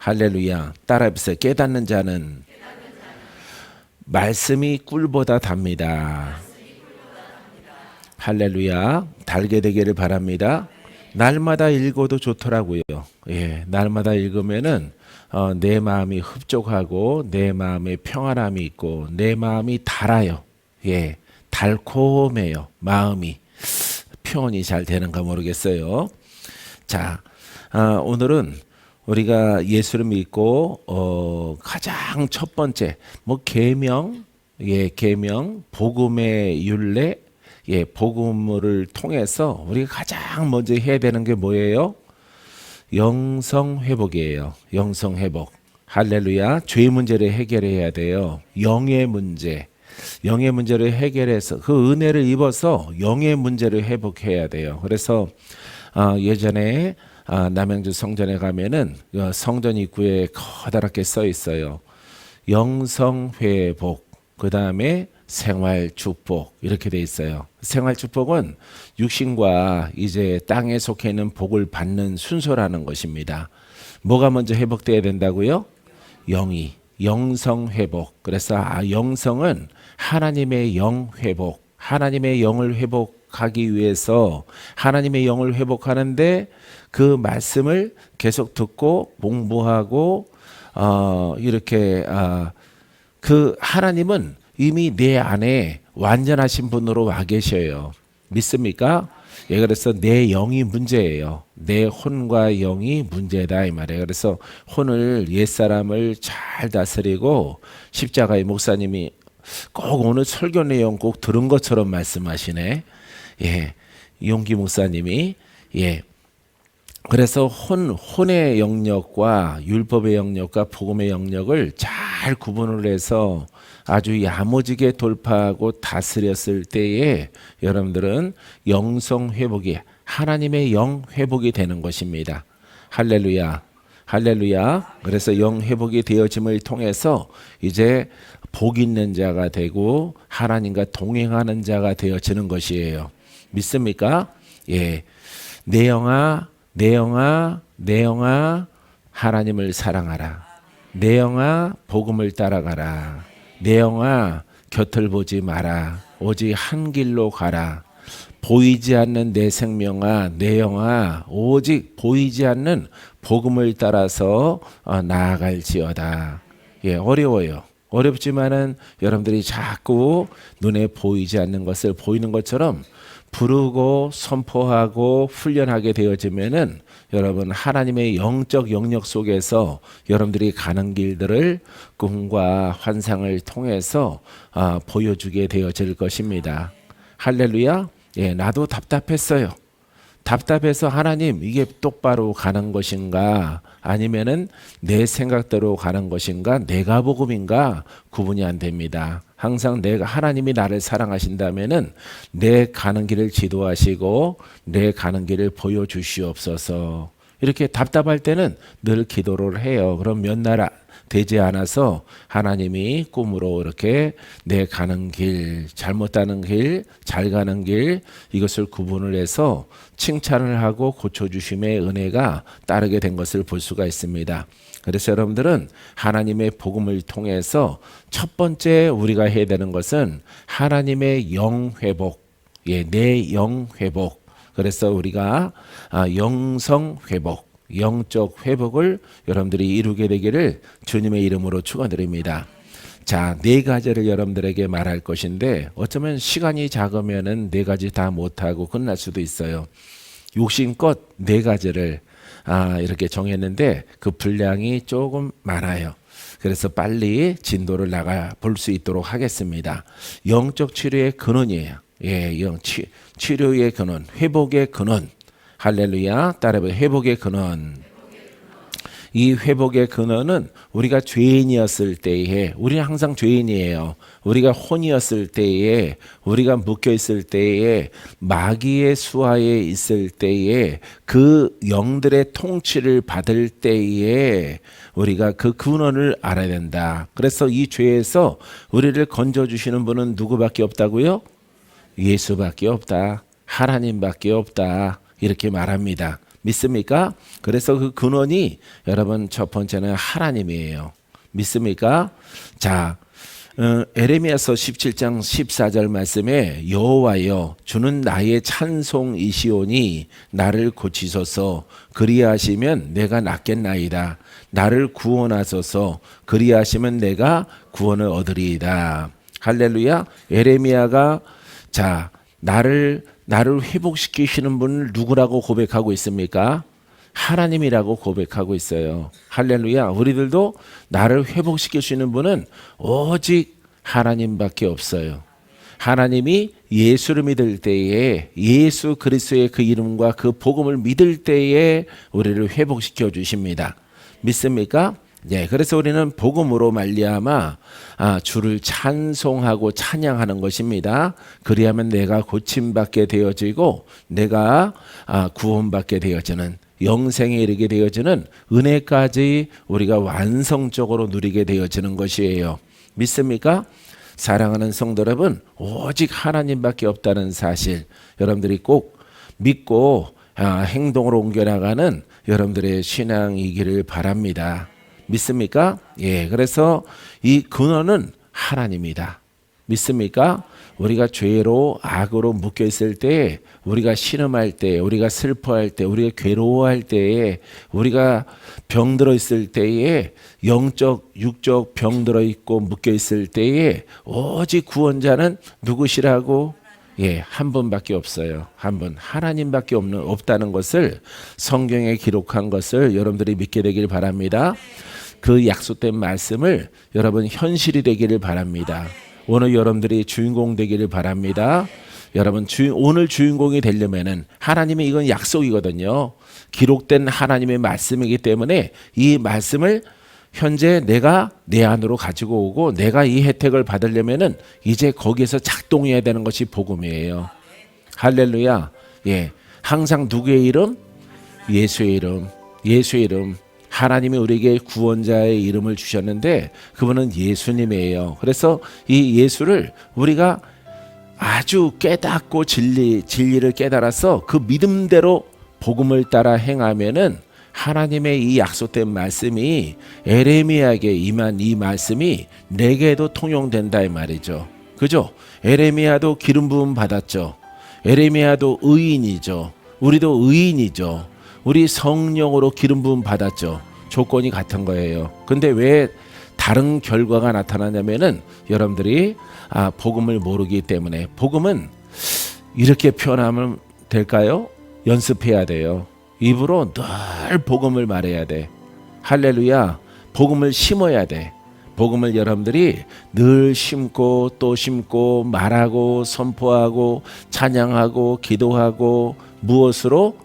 할렐루야. 따라해보세요. 깨닫는 자는 말씀이 꿀보다 답니다. 할렐루야. 달게 되기를 바랍니다. 날마다 읽어도 좋더라고요. 예, 날마다 읽으면은 내 마음이 흡족하고 내 마음에 평안함이 있고 내 마음이 달아요. 예, 달콤해요. 마음이 표현이 잘 되는가 모르겠어요. 자, 오늘은 우리가 예수를 믿고 가장 첫 번째 계명, 계명, 복음의 율례, 복음을 통해서 우리가 가장 먼저 해야 되는 게 뭐예요? 영성 회복이에요. 영성 회복. 할렐루야. 죄의 문제를 해결해야 돼요. 영의 문제. 영의 문제를 해결해서 그 은혜를 입어서 영의 문제를 회복해야 돼요. 그래서 예전에 남양주 성전에 가면은 성전 입구에 커다랗게 써 있어요. 영성 회복. 그 다음에 생활 축복 이렇게 돼 있어요. 생활 축복은 육신과 이제 땅에 속해 있는 복을 받는 순서라는 것입니다. 뭐가 먼저 회복돼야 된다고요? 영이. 영성 회복. 그래서 영성은 하나님의 영 회복. 하나님의 영을 회복하기 위해서 하나님의 영을 회복하는데 그 말씀을 계속 듣고 공부하고 이렇게 그 하나님은 이미 내 안에 완전하신 분으로 와 계셔요. 믿습니까? 예, 그래서 내 영이 문제예요. 내 혼과 영이 문제다 이 말이에요. 그래서 혼을 옛사람을 잘 다스리고 십자가의 목사님이 꼭 오늘 설교 내용 꼭 들은 것처럼 말씀하시네. 예, 용기 목사님이 그래서 혼의 영역과 율법의 영역과 복음의 영역을 잘 구분을 해서 아주 야무지게 돌파하고 다스렸을 때에 여러분들은 영성 회복이 하나님의 영 회복이 되는 것입니다. 할렐루야. 할렐루야. 그래서 영 회복이 되어짐을 통해서 이제 복 있는 자가 되고 하나님과 동행하는 자가 되어지는 것이에요. 믿습니까? 예. 내 영아 하나님을 사랑하라. 내 영아 복음을 따라가라. 내 영아 곁을 보지 마라. 오직 한 길로 가라. 보이지 않는 내 생명아 내 영아 오직 보이지 않는 복음을 따라서 나아갈지어다. 예, 어려워요. 어렵지만은 여러분들이 자꾸 눈에 보이지 않는 것을 보이는 것처럼 부르고 선포하고 훈련하게 되어지면은 여러분 하나님의 영적 영역 속에서 여러분들이 가는 길들을 꿈과 환상을 통해서 보여주게 되어질 것입니다. 할렐루야. 예, 나도 답답했어요. 답답해서 하나님 이게 똑바로 가는 것인가 아니면은 내 생각대로 가는 것인가 내가 복음인가 구분이 안 됩니다. 항상 내가 하나님이 나를 사랑하신다면은 내 가는 길을 지도하시고 내 가는 길을 보여주시옵소서. 이렇게 답답할 때는 늘 기도를 해요. 그럼 몇 날 되지 않아서 하나님이 꿈으로 이렇게 내 가는 길, 잘못 가는 길, 잘 가는 길 이것을 구분을 해서 칭찬을 하고 고쳐주심의 은혜가 따르게 된 것을 볼 수가 있습니다. 그래서 여러분들은 하나님의 복음을 통해서 첫 번째 우리가 해야 되는 것은 하나님의 영 회복, 내 영 회복. 그래서 우리가 영성 회복, 영적 회복을 여러분들이 이루게 되기를 주님의 이름으로 축원드립니다. 자, 네 가지를 여러분들에게 말할 것인데 어쩌면 시간이 작으면은 네 가지 다 못하고 끝날 수도 있어요. 욕심껏 네 가지를 이렇게 정했는데 그 분량이 조금 많아요. 그래서 빨리 진도를 나가 볼 수 있도록 하겠습니다. 영적 치료의 근원이에요. 예, 치료의 근원, 회복의 근원. 할렐루야. 따라해봐요. 회복의 근원. 이 회복의 근원은 우리가 죄인이었을 때에 우리는 항상 죄인이에요. 우리가 혼이었을 때에 우리가 묶여 있을 때에 마귀의 수하에 있을 때에 그 영들의 통치를 받을 때에 우리가 그 근원을 알아야 된다. 그래서 이 죄에서 우리를 건져주시는 분은 누구밖에 없다고요? 예수밖에 없다. 하나님밖에 없다. 이렇게 말합니다. 믿습니까? 그래서 그 근원이 여러분 첫 번째는 하나님이에요. 믿습니까? 자, 에레미야서 17장 14절 말씀에 여호와여 주는 나의 찬송이시오니 나를 고치소서 그리하시면 내가 낫겠나이다. 나를 구원하소서 그리하시면 내가 구원을 얻으리이다. 할렐루야. 에레미야가 자 나를 회복시키시는 분을 누구라고 고백하고 있습니까? 하나님이라고 고백하고 있어요. 할렐루야. 우리들도 나를 회복시킬 수 있는 분은 오직 하나님밖에 없어요. 하나님이 예수를 믿을 때에 예수 그리스도의 그 이름과 그 복음을 믿을 때에 우리를 회복시켜 주십니다. 믿습니까? 네, 그래서 우리는 복음으로 말미암아 주를 찬송하고 찬양하는 것입니다. 그리하면 내가 고침받게 되어지고 내가 구원받게 되어지는 영생에 이르게 되어지는 은혜까지 우리가 완성적으로 누리게 되어지는 것이에요. 믿습니까? 사랑하는 성도 여러분, 오직 하나님밖에 없다는 사실 여러분들이 꼭 믿고 행동으로 옮겨나가는 여러분들의 신앙이기를 바랍니다. 믿습니까? 예, 그래서 이 근원은 하나님이다. 믿습니까? 우리가 죄로 악으로 묶여 있을 때, 우리가 신음할 때, 우리가 슬퍼할 때, 우리가 괴로워할 때에, 우리가 병들어 있을 때에, 영적, 육적 병들어 있고 묶여 있을 때에 오직 구원자는 누구시라고? 예, 한 분밖에 없어요. 한 분, 하나님밖에 없다는 것을 성경에 기록한 것을 여러분들이 믿게 되길 바랍니다. 그 약속된 말씀을 여러분 현실이 되기를 바랍니다. 오늘 여러분들이 주인공 되기를 바랍니다. 여러분 오늘 주인공이 되려면은 하나님의 이건 약속이거든요. 기록된 하나님의 말씀이기 때문에 이 말씀을 현재 내가 내 안으로 가지고 오고 내가 이 혜택을 받으려면은 이제 거기에서 작동해야 되는 것이 복음이에요. 할렐루야. 예, 항상 누구의 이름? 예수의 이름. 예수의 이름. 하나님이 우리에게 구원자의 이름을 주셨는데 그분은 예수님이에요. 그래서 이 예수를 우리가 아주 깨닫고 진리를 깨달아서 그 믿음대로 복음을 따라 행하면은 하나님의 이 약속된 말씀이 에레미야에게 임한 이 말씀이 내게도 통용된다 이 말이죠. 그죠? 에레미야도 기름 부음 받았죠. 에레미야도 의인이죠. 우리도 의인이죠. 우리 성령으로 기름 부음 받았죠. 조건이 같은 거예요. 근데 왜 다른 결과가 나타나냐면은 여러분들이 복음을 모르기 때문에. 복음은 이렇게 표현하면 될까요? 연습해야 돼요. 입으로 늘 복음을 말해야 돼. 할렐루야. 복음을 심어야 돼. 복음을 여러분들이 늘 심고 또 심고 말하고 선포하고 찬양하고 기도하고 무엇으로?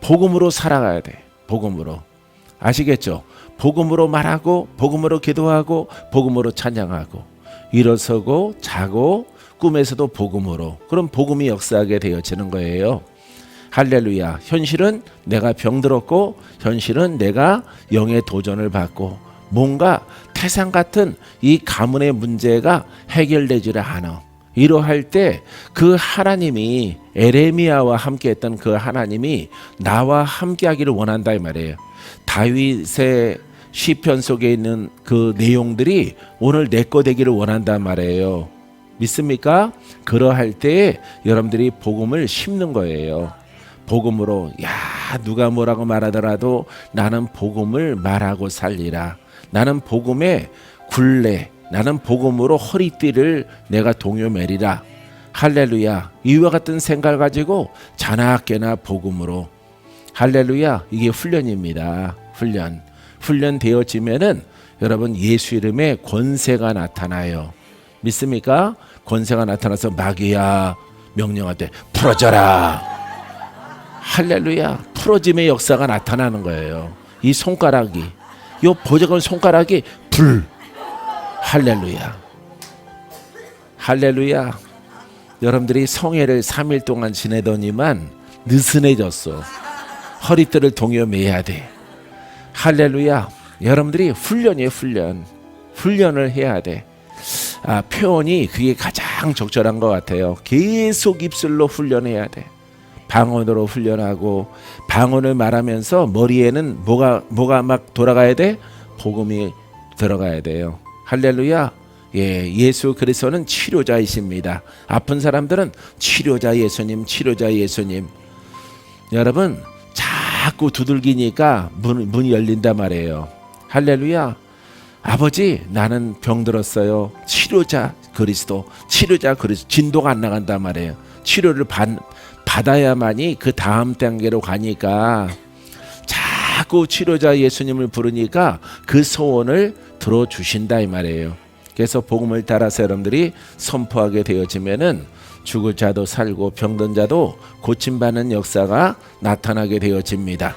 복음으로 살아가야 돼. 복음으로. 아시겠죠? 복음으로 말하고 복음으로 기도하고 복음으로 찬양하고 일어서고 자고 꿈에서도 복음으로. 그럼 복음이 역사하게 되어지는 거예요. 할렐루야. 현실은 내가 병들었고 현실은 내가 영의 도전을 받고 뭔가 태산 같은 이 가문의 문제가 해결되지를 않아. 이러할 때 그 하나님이 에레미야와 함께했던 그 하나님이 나와 함께하기를 원한다 이 말이에요. 다윗의 시편 속에 있는 그 내용들이 오늘 내 거 되기를 원한단 말이에요. 믿습니까? 그러할 때 여러분들이 복음을 심는 거예요. 복음으로 누가 뭐라고 말하더라도 나는 복음을 말하고 살리라. 나는 복음의 굴레, 나는 복음으로 허리띠를 내가 동요매리라. 할렐루야. 이와 같은 생각을 가지고 자나깨나 복음으로. 할렐루야. 이게 훈련입니다. 훈련 되어지면은 여러분 예수 이름에 권세가 나타나요. 믿습니까? 권세가 나타나서 마귀야 명령할 때 풀어져라. 할렐루야. 풀어짐의 역사가 나타나는 거예요. 이 손가락이, 이 보자건 손가락이 불. 할렐루야. 할렐루야. 여러분들이 성회를 3일 동안 지내더니만 느슨해졌어. 허리띠를 동여매야 돼. 할렐루야. 여러분들이 훈련이에요. 훈련을 해야 돼. 표현이 그게 가장 적절한 것 같아요. 계속 입술로 훈련해야 돼. 방언으로 훈련하고 방언을 말하면서 머리에는 뭐가 막 돌아가야 돼? 복음이 들어가야 돼요. 할렐루야. 예수 그리스도는 치료자이십니다. 아픈 사람들은 치료자 예수님, 치료자 예수님. 여러분 자꾸 두들기니까 문이 열린단 말이에요. 할렐루야. 아버지 나는 병들었어요. 치료자 그리스도, 치료자 그리스도. 진도가 안 나간단 말이에요. 치료를 받아야만이 그 다음 단계로 가니까 자꾸 치료자 예수님을 부르니까 그 소원을 들어주신다 이 말이에요. 그래서 복음을 따라서 여러분들이 선포하게 되어지면은 죽을 자도 살고 병든 자도 고침받는 역사가 나타나게 되어집니다.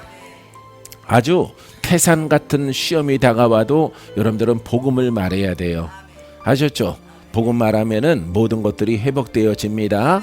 아주 태산 같은 시험이 다가와도 여러분들은 복음을 말해야 돼요. 아셨죠? 복음 말하면은 모든 것들이 회복되어집니다.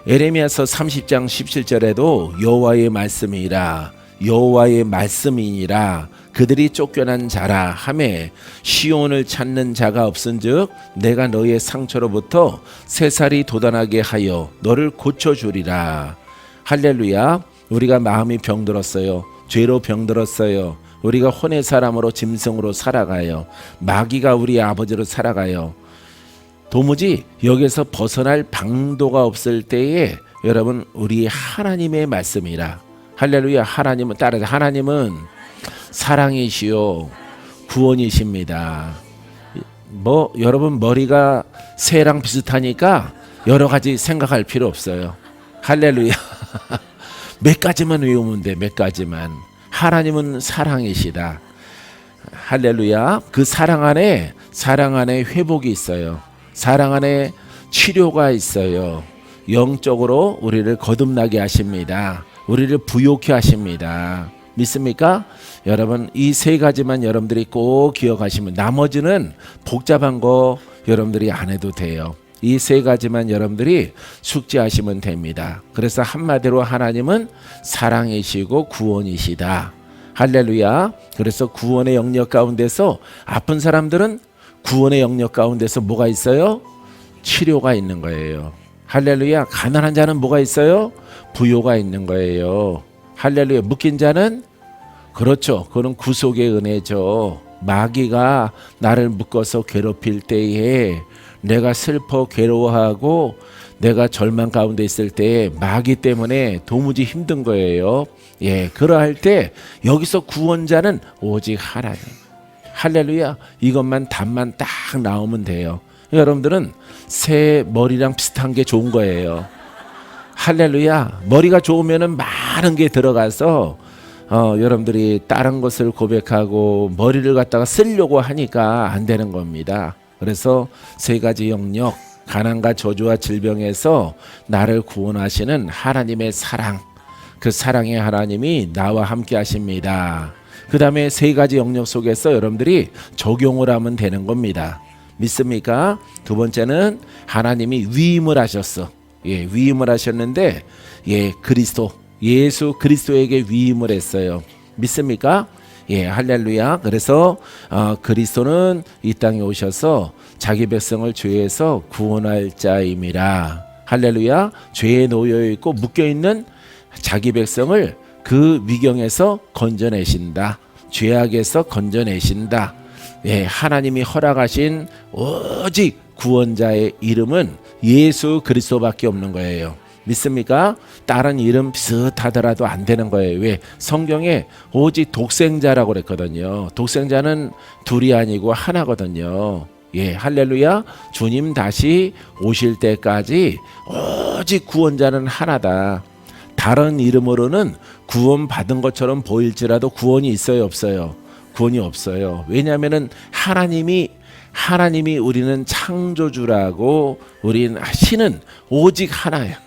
에레미야서 30장 17절에도 여호와의 말씀이라 여호와의 말씀이니라 그들이 쫓겨난 자라 하매 시온을 찾는 자가 없은즉 내가 너의 상처로부터 새살이 돋아나게 하여 너를 고쳐주리라. 할렐루야. 우리가 마음이 병들었어요. 죄로 병들었어요. 우리가 혼의 사람으로 짐승으로 살아가요. 마귀가 우리 아버지로 살아가요. 도무지 여기서 벗어날 방도가 없을 때에 여러분 우리 하나님의 말씀이라. 할렐루야. 하나님은 따라서 하나님은 사랑이시요 구원이십니다. 여러분 머리가 새랑 비슷하니까 여러 가지 생각할 필요 없어요. 할렐루야. 몇 가지만 외우면 돼. 몇 가지만. 하나님은 사랑이시다. 할렐루야. 그 사랑 안에 회복이 있어요. 사랑 안에 치료가 있어요. 영적으로 우리를 거듭나게 하십니다. 우리를 부욕케 하십니다. 믿습니까? 여러분 이 세 가지만 여러분들이 꼭 기억하시면 나머지는 복잡한 거 여러분들이 안 해도 돼요. 이 세 가지만 여러분들이 숙지하시면 됩니다. 그래서 한마디로 하나님은 사랑이시고 구원이시다. 할렐루야. 그래서 구원의 영역 가운데서 아픈 사람들은 구원의 영역 가운데서 뭐가 있어요? 치료가 있는 거예요. 할렐루야. 가난한 자는 뭐가 있어요? 부요가 있는 거예요. 할렐루야. 묶인 자는 그렇죠. 그건 구속의 은혜죠. 마귀가 나를 묶어서 괴롭힐 때에 내가 슬퍼 괴로워하고 내가 절망 가운데 있을 때에 마귀 때문에 도무지 힘든 거예요. 그러할 때 여기서 구원자는 오직 하나님. 할렐루야. 이것만 답만 딱 나오면 돼요. 여러분들은 새 머리랑 비슷한 게 좋은 거예요. 할렐루야. 머리가 좋으면은 많은 게 들어가서 여러분들이 다른 것을 고백하고 머리를 갖다가 쓰려고 하니까 안 되는 겁니다. 그래서 세 가지 영역, 가난과 저주와 질병에서 나를 구원하시는 하나님의 사랑, 그 사랑의 하나님이 나와 함께 하십니다. 그 다음에 세 가지 영역 속에서 여러분들이 적용을 하면 되는 겁니다. 믿습니까? 두 번째는 하나님이 위임을 하셨어. 위임을 하셨는데 그리스도, 예수 그리스도에게 위임을 했어요. 믿습니까? 할렐루야. 그래서 그리스도는 이 땅에 오셔서 자기 백성을 죄에서 구원할 자임이라. 할렐루야. 죄에 놓여 있고 묶여 있는 자기 백성을 그 위경에서 건져내신다. 죄악에서 건져내신다. 하나님이 허락하신 오직 구원자의 이름은 예수 그리스도밖에 없는 거예요. 믿습니까? 다른 이름 비슷하더라도 안 되는 거예요. 왜? 성경에 오직 독생자라고 그랬거든요. 독생자는 둘이 아니고 하나거든요. 할렐루야. 주님 다시 오실 때까지 오직 구원자는 하나다. 다른 이름으로는 구원 받은 것처럼 보일지라도 구원이 있어요, 없어요? 구원이 없어요. 왜냐하면은 하나님이 우리는 창조주라고 우리는 신은 오직 하나야.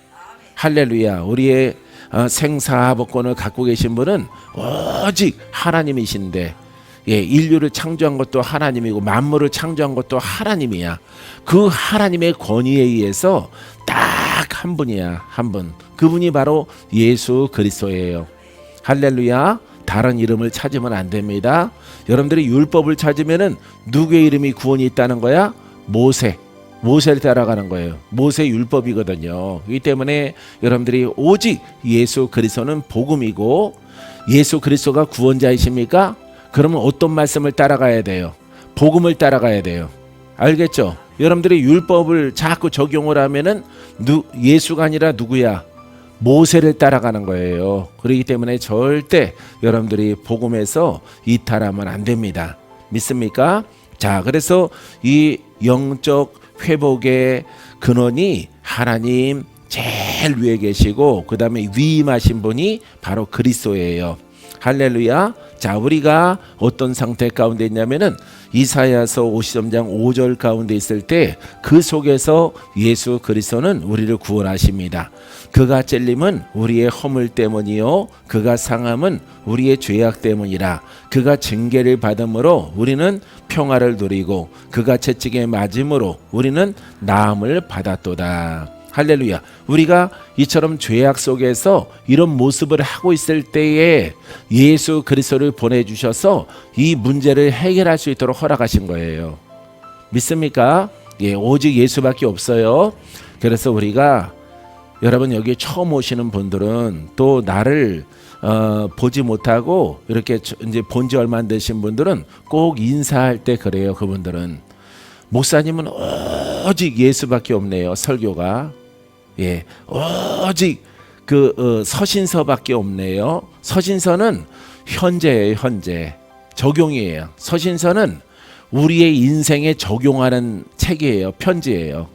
할렐루야. 우리의 생사복권을 갖고 계신 분은 오직 하나님이신데 인류를 창조한 것도 하나님이고 만물을 창조한 것도 하나님이야. 그 하나님의 권위에 의해서 딱 한 분이야. 한 분. 그분이 바로 예수 그리스도예요. 할렐루야. 다른 이름을 찾으면 안 됩니다. 여러분들이 율법을 찾으면은 누구의 이름이 구원이 있다는 거야? 모세. 모세를 따라가는 거예요. 모세 율법이거든요. 이 때문에 여러분들이 오직 예수 그리스도는 복음이고 예수 그리스도가 구원자이십니까? 그러면 어떤 말씀을 따라가야 돼요? 복음을 따라가야 돼요. 알겠죠? 여러분들이 율법을 자꾸 적용을 하면은 예수가 아니라 누구야? 모세를 따라가는 거예요. 그렇기 때문에 절대 여러분들이 복음에서 이탈하면 안 됩니다. 믿습니까? 자, 그래서 이 영적 회복의 근원이 하나님 제일 위에 계시고 그 다음에 위임하신 분이 바로 그리스도예요. 할렐루야. 자, 우리가 어떤 상태 가운데 있냐면은 이사야서 53장 5절 가운데 있을 때 그 속에서 예수 그리스도는 우리를 구원하십니다. 그가 찔림은 우리의 허물 때문이요 그가 상함은 우리의 죄악 때문이라. 그가 징계를 받음으로 우리는 평화를 누리고 그가 채찍에 맞음으로 우리는 나음을 받았도다. 할렐루야. 우리가 이처럼 죄악 속에서 이런 모습을 하고 있을 때에 예수 그리스도를 보내주셔서 이 문제를 해결할 수 있도록 허락하신 거예요. 믿습니까? 예, 오직 예수밖에 없어요. 그래서 우리가 여러분 여기 처음 오시는 분들은 또 나를 보지 못하고 이렇게 이제 본지 얼마 안 되신 분들은 꼭 인사할 때 그래요. 그분들은 목사님은 오직 예수밖에 없네요. 설교가 예, 오직 그 서신서밖에 없네요. 서신서는 현재예요. 현재 적용이에요. 서신서는 우리의 인생에 적용하는 책이에요. 편지예요.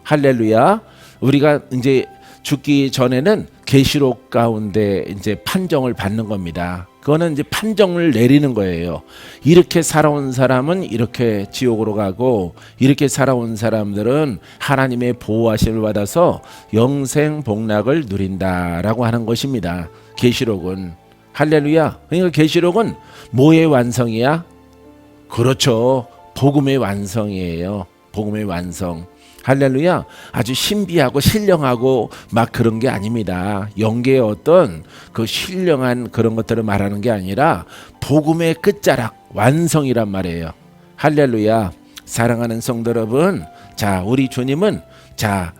할렐루야. 우리가 이제 죽기 전에는 계시록 가운데 이제 판정을 받는 겁니다. 그거는 이제 판정을 내리는 거예요. 이렇게 살아온 사람은 이렇게 지옥으로 가고 이렇게 살아온 사람들은 하나님의 보호하심을 받아서 영생 복락을 누린다라고 하는 것입니다. 계시록은. 할렐루야. 그러니까 계시록은 뭐의 완성이야? 그렇죠. 복음의 완성이에요. 복음의 완성. 할렐루야. 아주 신비하고 신령하고 막 그런 게 아닙니다. 영계의 어떤 그 신령한 그런 것들을 말하는 게 아니라 복음의 끝자락 완성이란 말이에요. 할렐루야. 사랑하는 성도 여러분, 자, 우리 주님은 자,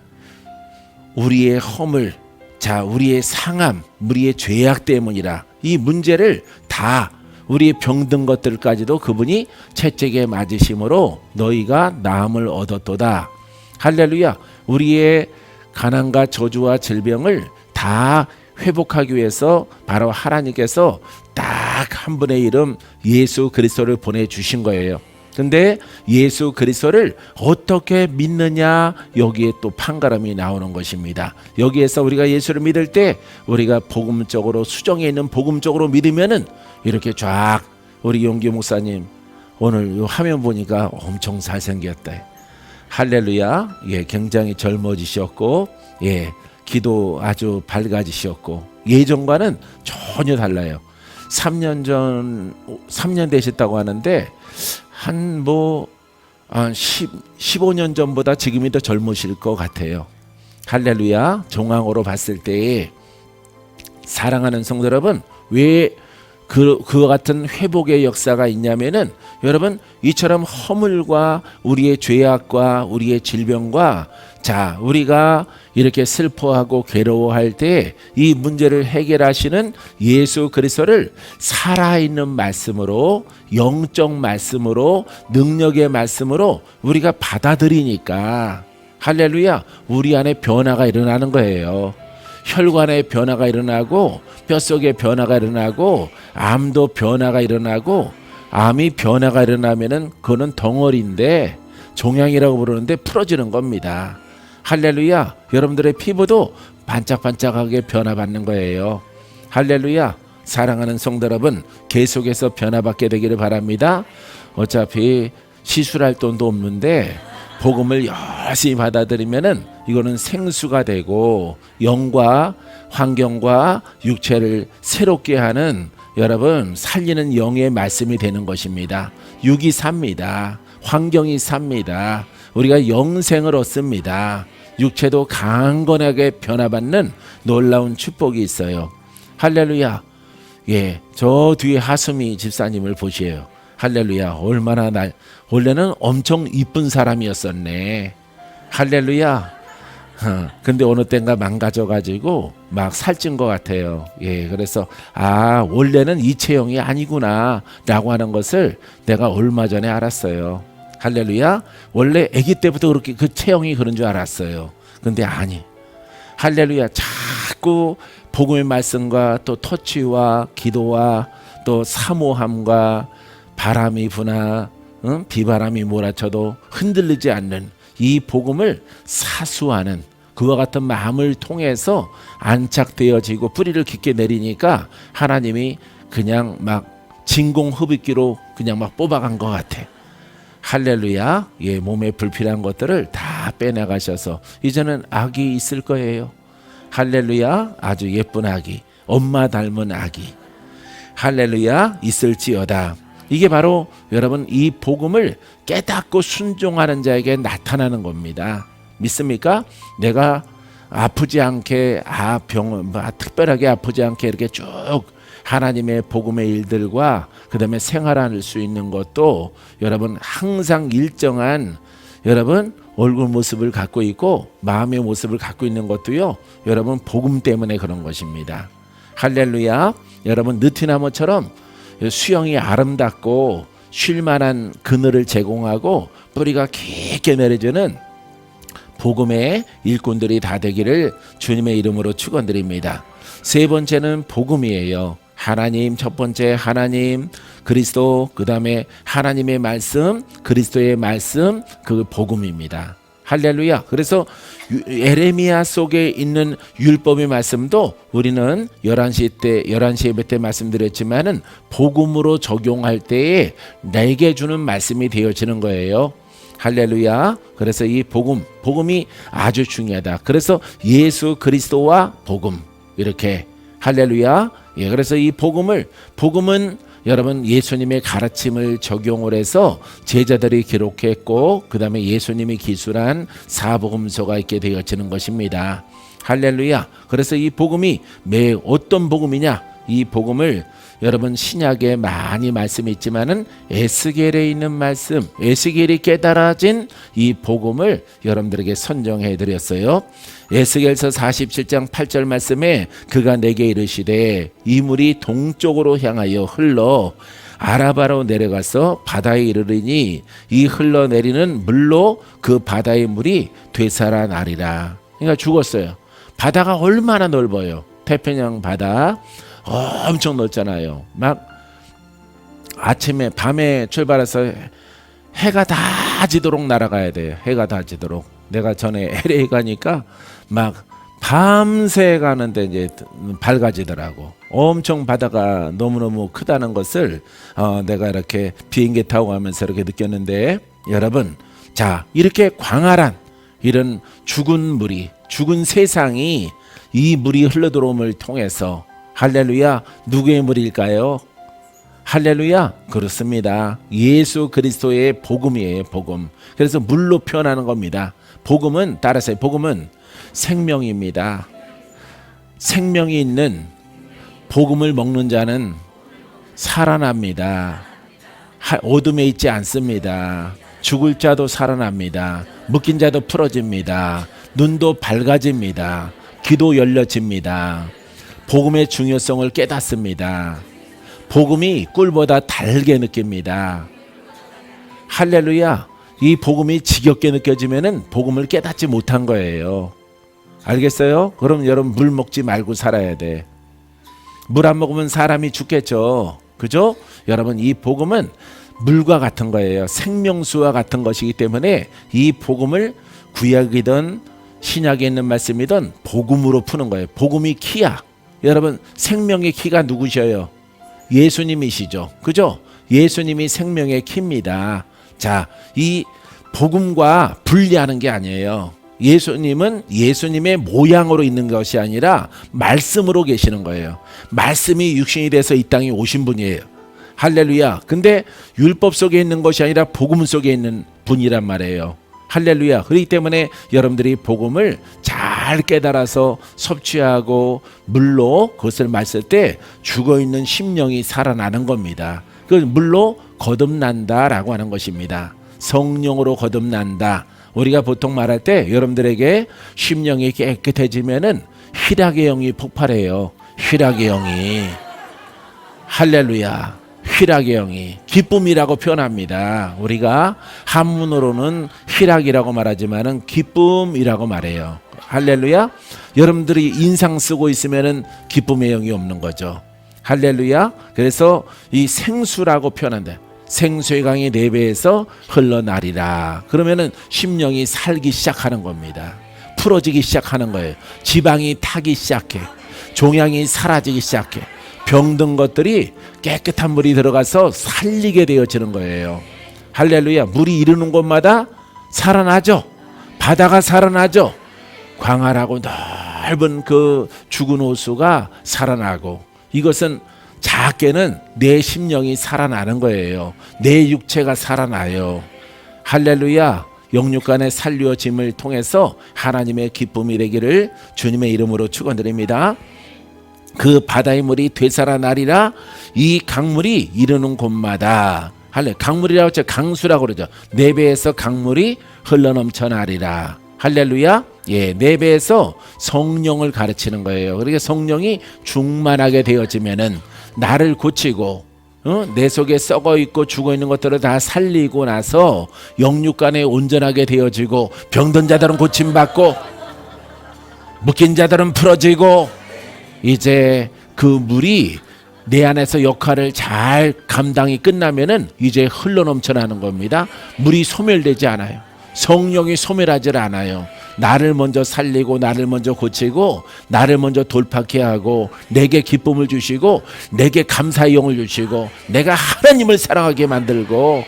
우리의 허물, 자, 우리의 상함, 우리의 죄악 때문이라 이 문제를 다 우리의 병든 것들까지도 그분이 채찍에 맞으심으로 너희가 나음을 얻었도다. 할렐루야. 우리의 가난과 저주와 질병을 다 회복하기 위해서 바로 하나님께서 딱 한 분의 이름 예수 그리스도를 보내주신 거예요. 근데 예수 그리스도를 어떻게 믿느냐, 여기에 또 판가름이 나오는 것입니다. 여기에서 우리가 예수를 믿을 때 우리가 복음적으로 수정에 있는 복음적으로 믿으면은 이렇게 쫙 우리 용기 목사님 오늘 요 화면 보니까 엄청 잘생겼다. 할렐루야. 예, 굉장히 젊어지셨고 예, 기도 아주 밝아지셨고 예전과는 전혀 달라요. 3년 되셨다고 하는데 한 15년 전보다 지금이 더 젊으실 것 같아요. 할렐루야. 종황으로 봤을 때에 사랑하는 성도 여러분, 왜 그와 같은 회복의 역사가 있냐면은 여러분 이처럼 허물과 우리의 죄악과 우리의 질병과 자 우리가 이렇게 슬퍼하고 괴로워할 때 이 문제를 해결하시는 예수 그리스도를 살아있는 말씀으로 영적 말씀으로 능력의 말씀으로 우리가 받아들이니까 할렐루야 우리 안에 변화가 일어나는 거예요. 혈관의 변화가 일어나고 뼛속에 변화가 일어나고 암도 변화가 일어나고 암이 변화가 일어나면은 그거는 덩어리인데 종양이라고 부르는데 풀어지는 겁니다. 할렐루야. 여러분들의 피부도 반짝반짝하게 변화받는 거예요. 할렐루야. 사랑하는 성도 여러분 계속해서 변화받게 되기를 바랍니다. 어차피 시술할 돈도 없는데 복음을 열심히 받아들이면은 이거는 생수가 되고 영과 환경과 육체를 새롭게 하는 여러분 살리는 영의 말씀이 되는 것입니다. 육이 삽니다. 환경이 삽니다. 우리가 영생을 얻습니다. 육체도 강건하게 변화받는 놀라운 축복이 있어요. 할렐루야. 예, 저 뒤에 하수미 집사님을 보시에요. 할렐루야. 얼마나 원래는 엄청 이쁜 사람이었었네. 할렐루야. 근데 어느 땐가 망가져가지고 막 살찐 것 같아요. 예, 그래서 원래는 이 체형이 아니구나라고 하는 것을 내가 얼마 전에 알았어요. 할렐루야. 원래 아기 때부터 그렇게 그 체형이 그런 줄 알았어요. 근데 아니. 할렐루야. 자꾸 복음의 말씀과 또 터치와 기도와 또 사모함과 바람이 부나 비바람이 몰아쳐도 흔들리지 않는 이 복음을 사수하는 그와 같은 마음을 통해서 안착되어지고 뿌리를 깊게 내리니까 하나님이 그냥 막 진공흡입기로 그냥 막 뽑아간 것 같아. 할렐루야. 예, 몸에 불필요한 것들을 다 빼나가셔서 이제는 아기 있을 거예요. 할렐루야. 아주 예쁜 아기, 엄마 닮은 아기, 할렐루야, 있을지어다. 이게 바로 여러분 이 복음을 깨닫고 순종하는 자에게 나타나는 겁니다. 믿습니까? 내가 아프지 않게 특별하게 아프지 않게 이렇게 쭉 하나님의 복음의 일들과 그 다음에 생활할 수 있는 것도 여러분 항상 일정한 여러분 얼굴 모습을 갖고 있고 마음의 모습을 갖고 있는 것도요, 여러분 복음 때문에 그런 것입니다. 할렐루야. 여러분 느티나무처럼 수영이 아름답고 쉴만한 그늘을 제공하고 뿌리가 깊게 내려주는 복음의 일꾼들이 다 되기를 주님의 이름으로 축원드립니다. 세 번째는 복음이에요. 하나님, 첫 번째 하나님, 그리스도, 그 다음에 하나님의 말씀, 그리스도의 말씀, 그 복음입니다. 할렐루야. 그래서 에레미야 속에 있는 율법의 말씀도 우리는 11시 예배 때 말씀드렸지만은 복음으로 적용할 때에 내게 주는 말씀이 되어지는 거예요. 할렐루야. 그래서 이 복음이 아주 중요하다. 그래서 예수 그리스도와 복음, 이렇게 할렐루야. 예, 그래서 이 복음은 여러분 예수님의 가르침을 적용을 해서 제자들이 기록했고 그 다음에 예수님이 기술한 사복음서가 있게 되어지는 것입니다. 할렐루야. 그래서 이 복음이 어떤 복음이냐, 이 복음을 여러분 신약에 많이 말씀이 있지만은 에스겔에 있는 말씀, 에스겔이 깨달아진 이 복음을 여러분들에게 선정해 드렸어요. 에스겔서 47장 8절 말씀에 그가 내게 이르시되 이 물이 동쪽으로 향하여 흘러 아라바로 내려가서 바다에 이르리니 이 흘러내리는 물로 그 바다의 물이 되살아나리라. 그러니까 죽었어요. 바다가 얼마나 넓어요. 태평양 바다 엄청 넓잖아요. 막 아침에 밤에 출발해서 해가 다 지도록 날아가야 돼요. 해가 다 지도록. 내가 전에 LA 가니까 막 밤새 가는데 이제 밝아지더라고. 엄청 바다가 너무너무 크다는 것을 내가 이렇게 비행기 타고 가면서 이렇게 느꼈는데, 여러분, 자, 이렇게 광활한 이런 죽은 세상이 이 물이 흘러들어옴을 통해서 할렐루야, 누구의 물일까요? 할렐루야, 그렇습니다. 예수 그리스도의 복음이에요. 복음. 그래서 물로 표현하는 겁니다. 복음은, 따라서요, 복음은 생명입니다. 생명이 있는 복음을 먹는 자는 살아납니다. 어둠에 있지 않습니다. 죽을 자도 살아납니다. 묶인 자도 풀어집니다. 눈도 밝아집니다. 귀도 열려집니다. 복음의 중요성을 깨닫습니다. 복음이 꿀보다 달게 느낍니다. 할렐루야. 이 복음이 지겹게 느껴지면은 복음을 깨닫지 못한 거예요. 알겠어요? 그럼 여러분 물 먹지 말고 살아야 돼. 물 안 먹으면 사람이 죽겠죠. 그죠? 여러분 이 복음은 물과 같은 거예요. 생명수와 같은 것이기 때문에 이 복음을 구약이든 신약에 있는 말씀이든 복음으로 푸는 거예요. 복음이 키야. 여러분 생명의 키가 누구셔요? 예수님이시죠. 그죠? 예수님이 생명의 키입니다. 자, 이 복음과 분리하는 게 아니에요. 예수님은 예수님의 모양으로 있는 것이 아니라 말씀으로 계시는 거예요. 말씀이 육신이 돼서 이 땅에 오신 분이에요. 할렐루야. 근데 율법 속에 있는 것이 아니라 복음 속에 있는 분이란 말이에요. 할렐루야. 그렇기 때문에 여러분들이 복음을 잘 깨달아서 섭취하고 물로 그것을 마실 때 죽어있는 심령이 살아나는 겁니다. 그 물로 거듭난다라고 하는 것입니다. 성령으로 거듭난다. 우리가 보통 말할 때 여러분들에게 심령이 깨끗해지면은 희락의 영이 폭발해요. 희락의 영이. 할렐루야. 희락의 영이 기쁨이라고 표현합니다. 우리가 한문으로는 희락이라고 말하지만은 기쁨이라고 말해요. 할렐루야. 여러분들이 인상 쓰고 있으면은 기쁨의 영이 없는 거죠. 할렐루야. 그래서 이 생수라고 표현한다. 생수의 강이 내 배에서 흘러나리라. 그러면은 심령이 살기 시작하는 겁니다. 풀어지기 시작하는 거예요. 지방이 타기 시작해. 종양이 사라지기 시작해. 병든 것들이 깨끗한 물이 들어가서 살리게 되어지는 거예요. 할렐루야. 물이 이르는 곳마다 살아나죠. 바다가 살아나죠. 광활하고 넓은 그 죽은 호수가 살아나고, 이것은 작게는 내 심령이 살아나는 거예요. 내 육체가 살아나요. 할렐루야. 영육간의 살려짐을 통해서 하나님의 기쁨이 되기를 주님의 이름으로 축원드립니다. 그 바다의 물이 되살아나리라. 이 강물이 이르는 곳마다, 강물이라고 하죠. 강수라고 그러죠. 내 배에서 강물이 흘러넘쳐나리라. 할렐루야. 예, 내 배에서 성령을 가르치는 거예요. 그러니까 성령이 충만하게 되어지면은 나를 고치고, 내 속에 썩어 있고 죽어 있는 것들을 다 살리고 나서 영육간에 온전하게 되어지고, 병든 자들은 고침받고 묶인 자들은 풀어지고, 이제 그 물이 내 안에서 역할을 잘 감당이 끝나면은 이제 흘러넘쳐나는 겁니다. 물이 소멸되지 않아요. 성령이 소멸하지 않아요. 나를 먼저 살리고, 나를 먼저 고치고, 나를 먼저 돌파케 하고, 내게 기쁨을 주시고, 내게 감사의 영을 주시고, 내가 하나님을 사랑하게 만들고,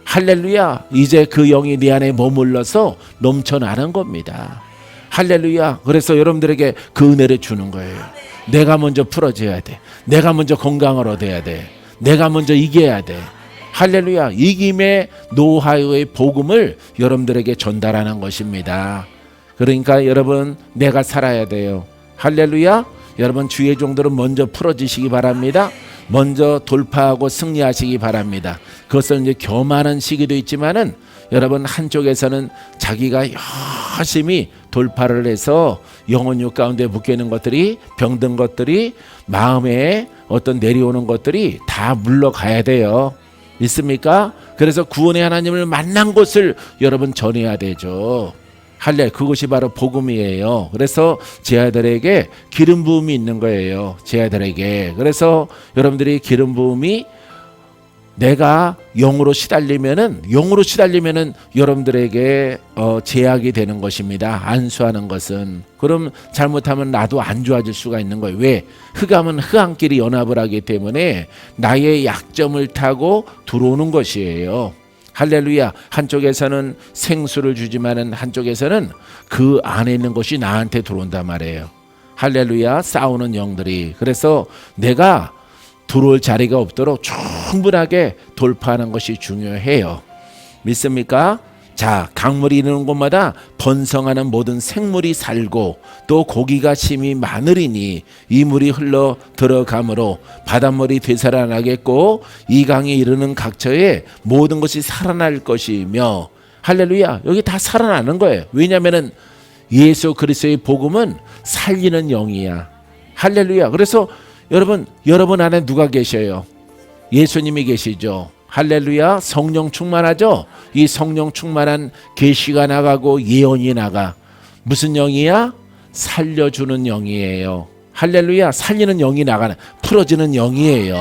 할렐루야. 이제 그 영이 내 안에 머물러서 넘쳐나는 겁니다. 할렐루야. 그래서 여러분들에게 그 은혜를 주는 거예요. 내가 먼저 풀어져야 돼. 내가 먼저 건강을 얻어야 돼. 내가 먼저 이겨야 돼. 할렐루야. 이김의 노하우의 복음을 여러분들에게 전달하는 것입니다. 그러니까 여러분, 내가 살아야 돼요. 할렐루야. 여러분, 주의 종들은 먼저 풀어지시기 바랍니다. 먼저 돌파하고 승리하시기 바랍니다. 그것은 이제 겸하는 시기도 있지만은, 여러분, 한쪽에서는 자기가 열심히 돌파를 해서 영혼육 가운데 묶여있는 것들이, 병든 것들이, 마음에 어떤 내려오는 것들이 다 물러가야 돼요. 있습니까? 그래서 구원의 하나님을 만난 곳을 여러분 전해야 되죠. 할렐, 그것이 바로 복음이에요. 그래서 제 아들에게 기름 부음이 있는 거예요. 제 아들에게. 그래서 여러분들이 기름 부음이, 내가 영으로 시달리면은 여러분들에게 제약이 되는 것입니다. 안수하는 것은. 그럼 잘못하면 나도 안 좋아질 수가 있는 거예요. 왜? 흑암은 흑암끼리 연합을 하기 때문에 나의 약점을 타고 들어오는 것이에요. 할렐루야. 한쪽에서는 생수를 주지만은 한쪽에서는 그 안에 있는 것이 나한테 들어온단 말이에요. 할렐루야. 싸우는 영들이. 그래서 내가 들어올 자리가 없도록 충분하게 돌파하는 것이 중요해요. 믿습니까? 자, 강물이 이르는 곳마다 번성하는 모든 생물이 살고, 또 고기가 심히 많으리니 이 물이 흘러 들어가므로 바닷물이 되살아나겠고, 이 강에 이르는 각처에 모든 것이 살아날 것이며. 할렐루야. 여기 다 살아나는 거예요. 왜냐하면 예수 그리스도의 복음은 살리는 영이야. 할렐루야. 그래서 여러분 안에 누가 계셔요? 예수님이 계시죠. 할렐루야. 성령 충만하죠. 이 성령 충만한 계시가 나가고 예언이 나가. 무슨 영이야? 살려주는 영이에요. 할렐루야. 살리는 영이 나가는, 풀어지는 영이에요.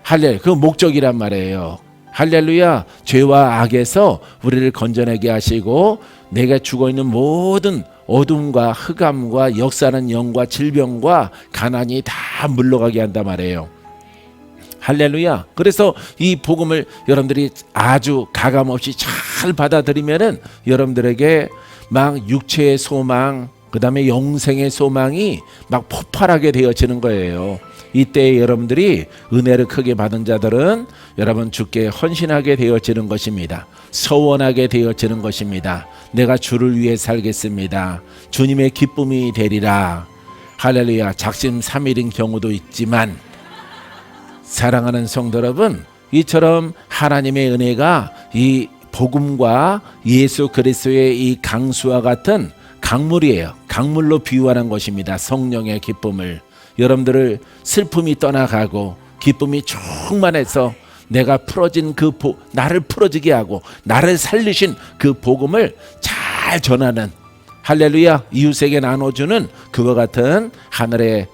할렐루야. 그 목적이란 말이에요. 할렐루야. 죄와 악에서 우리를 건져내게 하시고, 내가 죽어있는 모든 어둠과 흑암과 역사하는 영과 질병과 가난이 다 물러가게 한단 말이에요. 할렐루야. 그래서 이 복음을 여러분들이 아주 가감없이 잘 받아들이면은 여러분들에게 막 육체의 소망, 그 다음에 영생의 소망이 막 폭발하게 되어지는 거예요. 이때 여러분들이 은혜를 크게 받은 자들은 여러분 주께 헌신하게 되어지는 것입니다. 서원하게 되어지는 것입니다. 내가 주를 위해 살겠습니다. 주님의 기쁨이 되리라. 할렐루야. 작심 삼일인 경우도 있지만, 사랑하는 성도 여러분, 이처럼 하나님의 은혜가 이 복음과 예수 그리스도의 이 강수와 같은 강물이에요. 강물로 비유하는 것입니다. 성령의 기쁨을. 여러분들을 슬픔이 떠나가고 기쁨이 충만해서 내가 풀어진 나를 풀어지게 하고 나를 살리신 그 복음을 잘 전하는, 할렐루야, 이웃에게 나눠주는 그와 같은 하늘의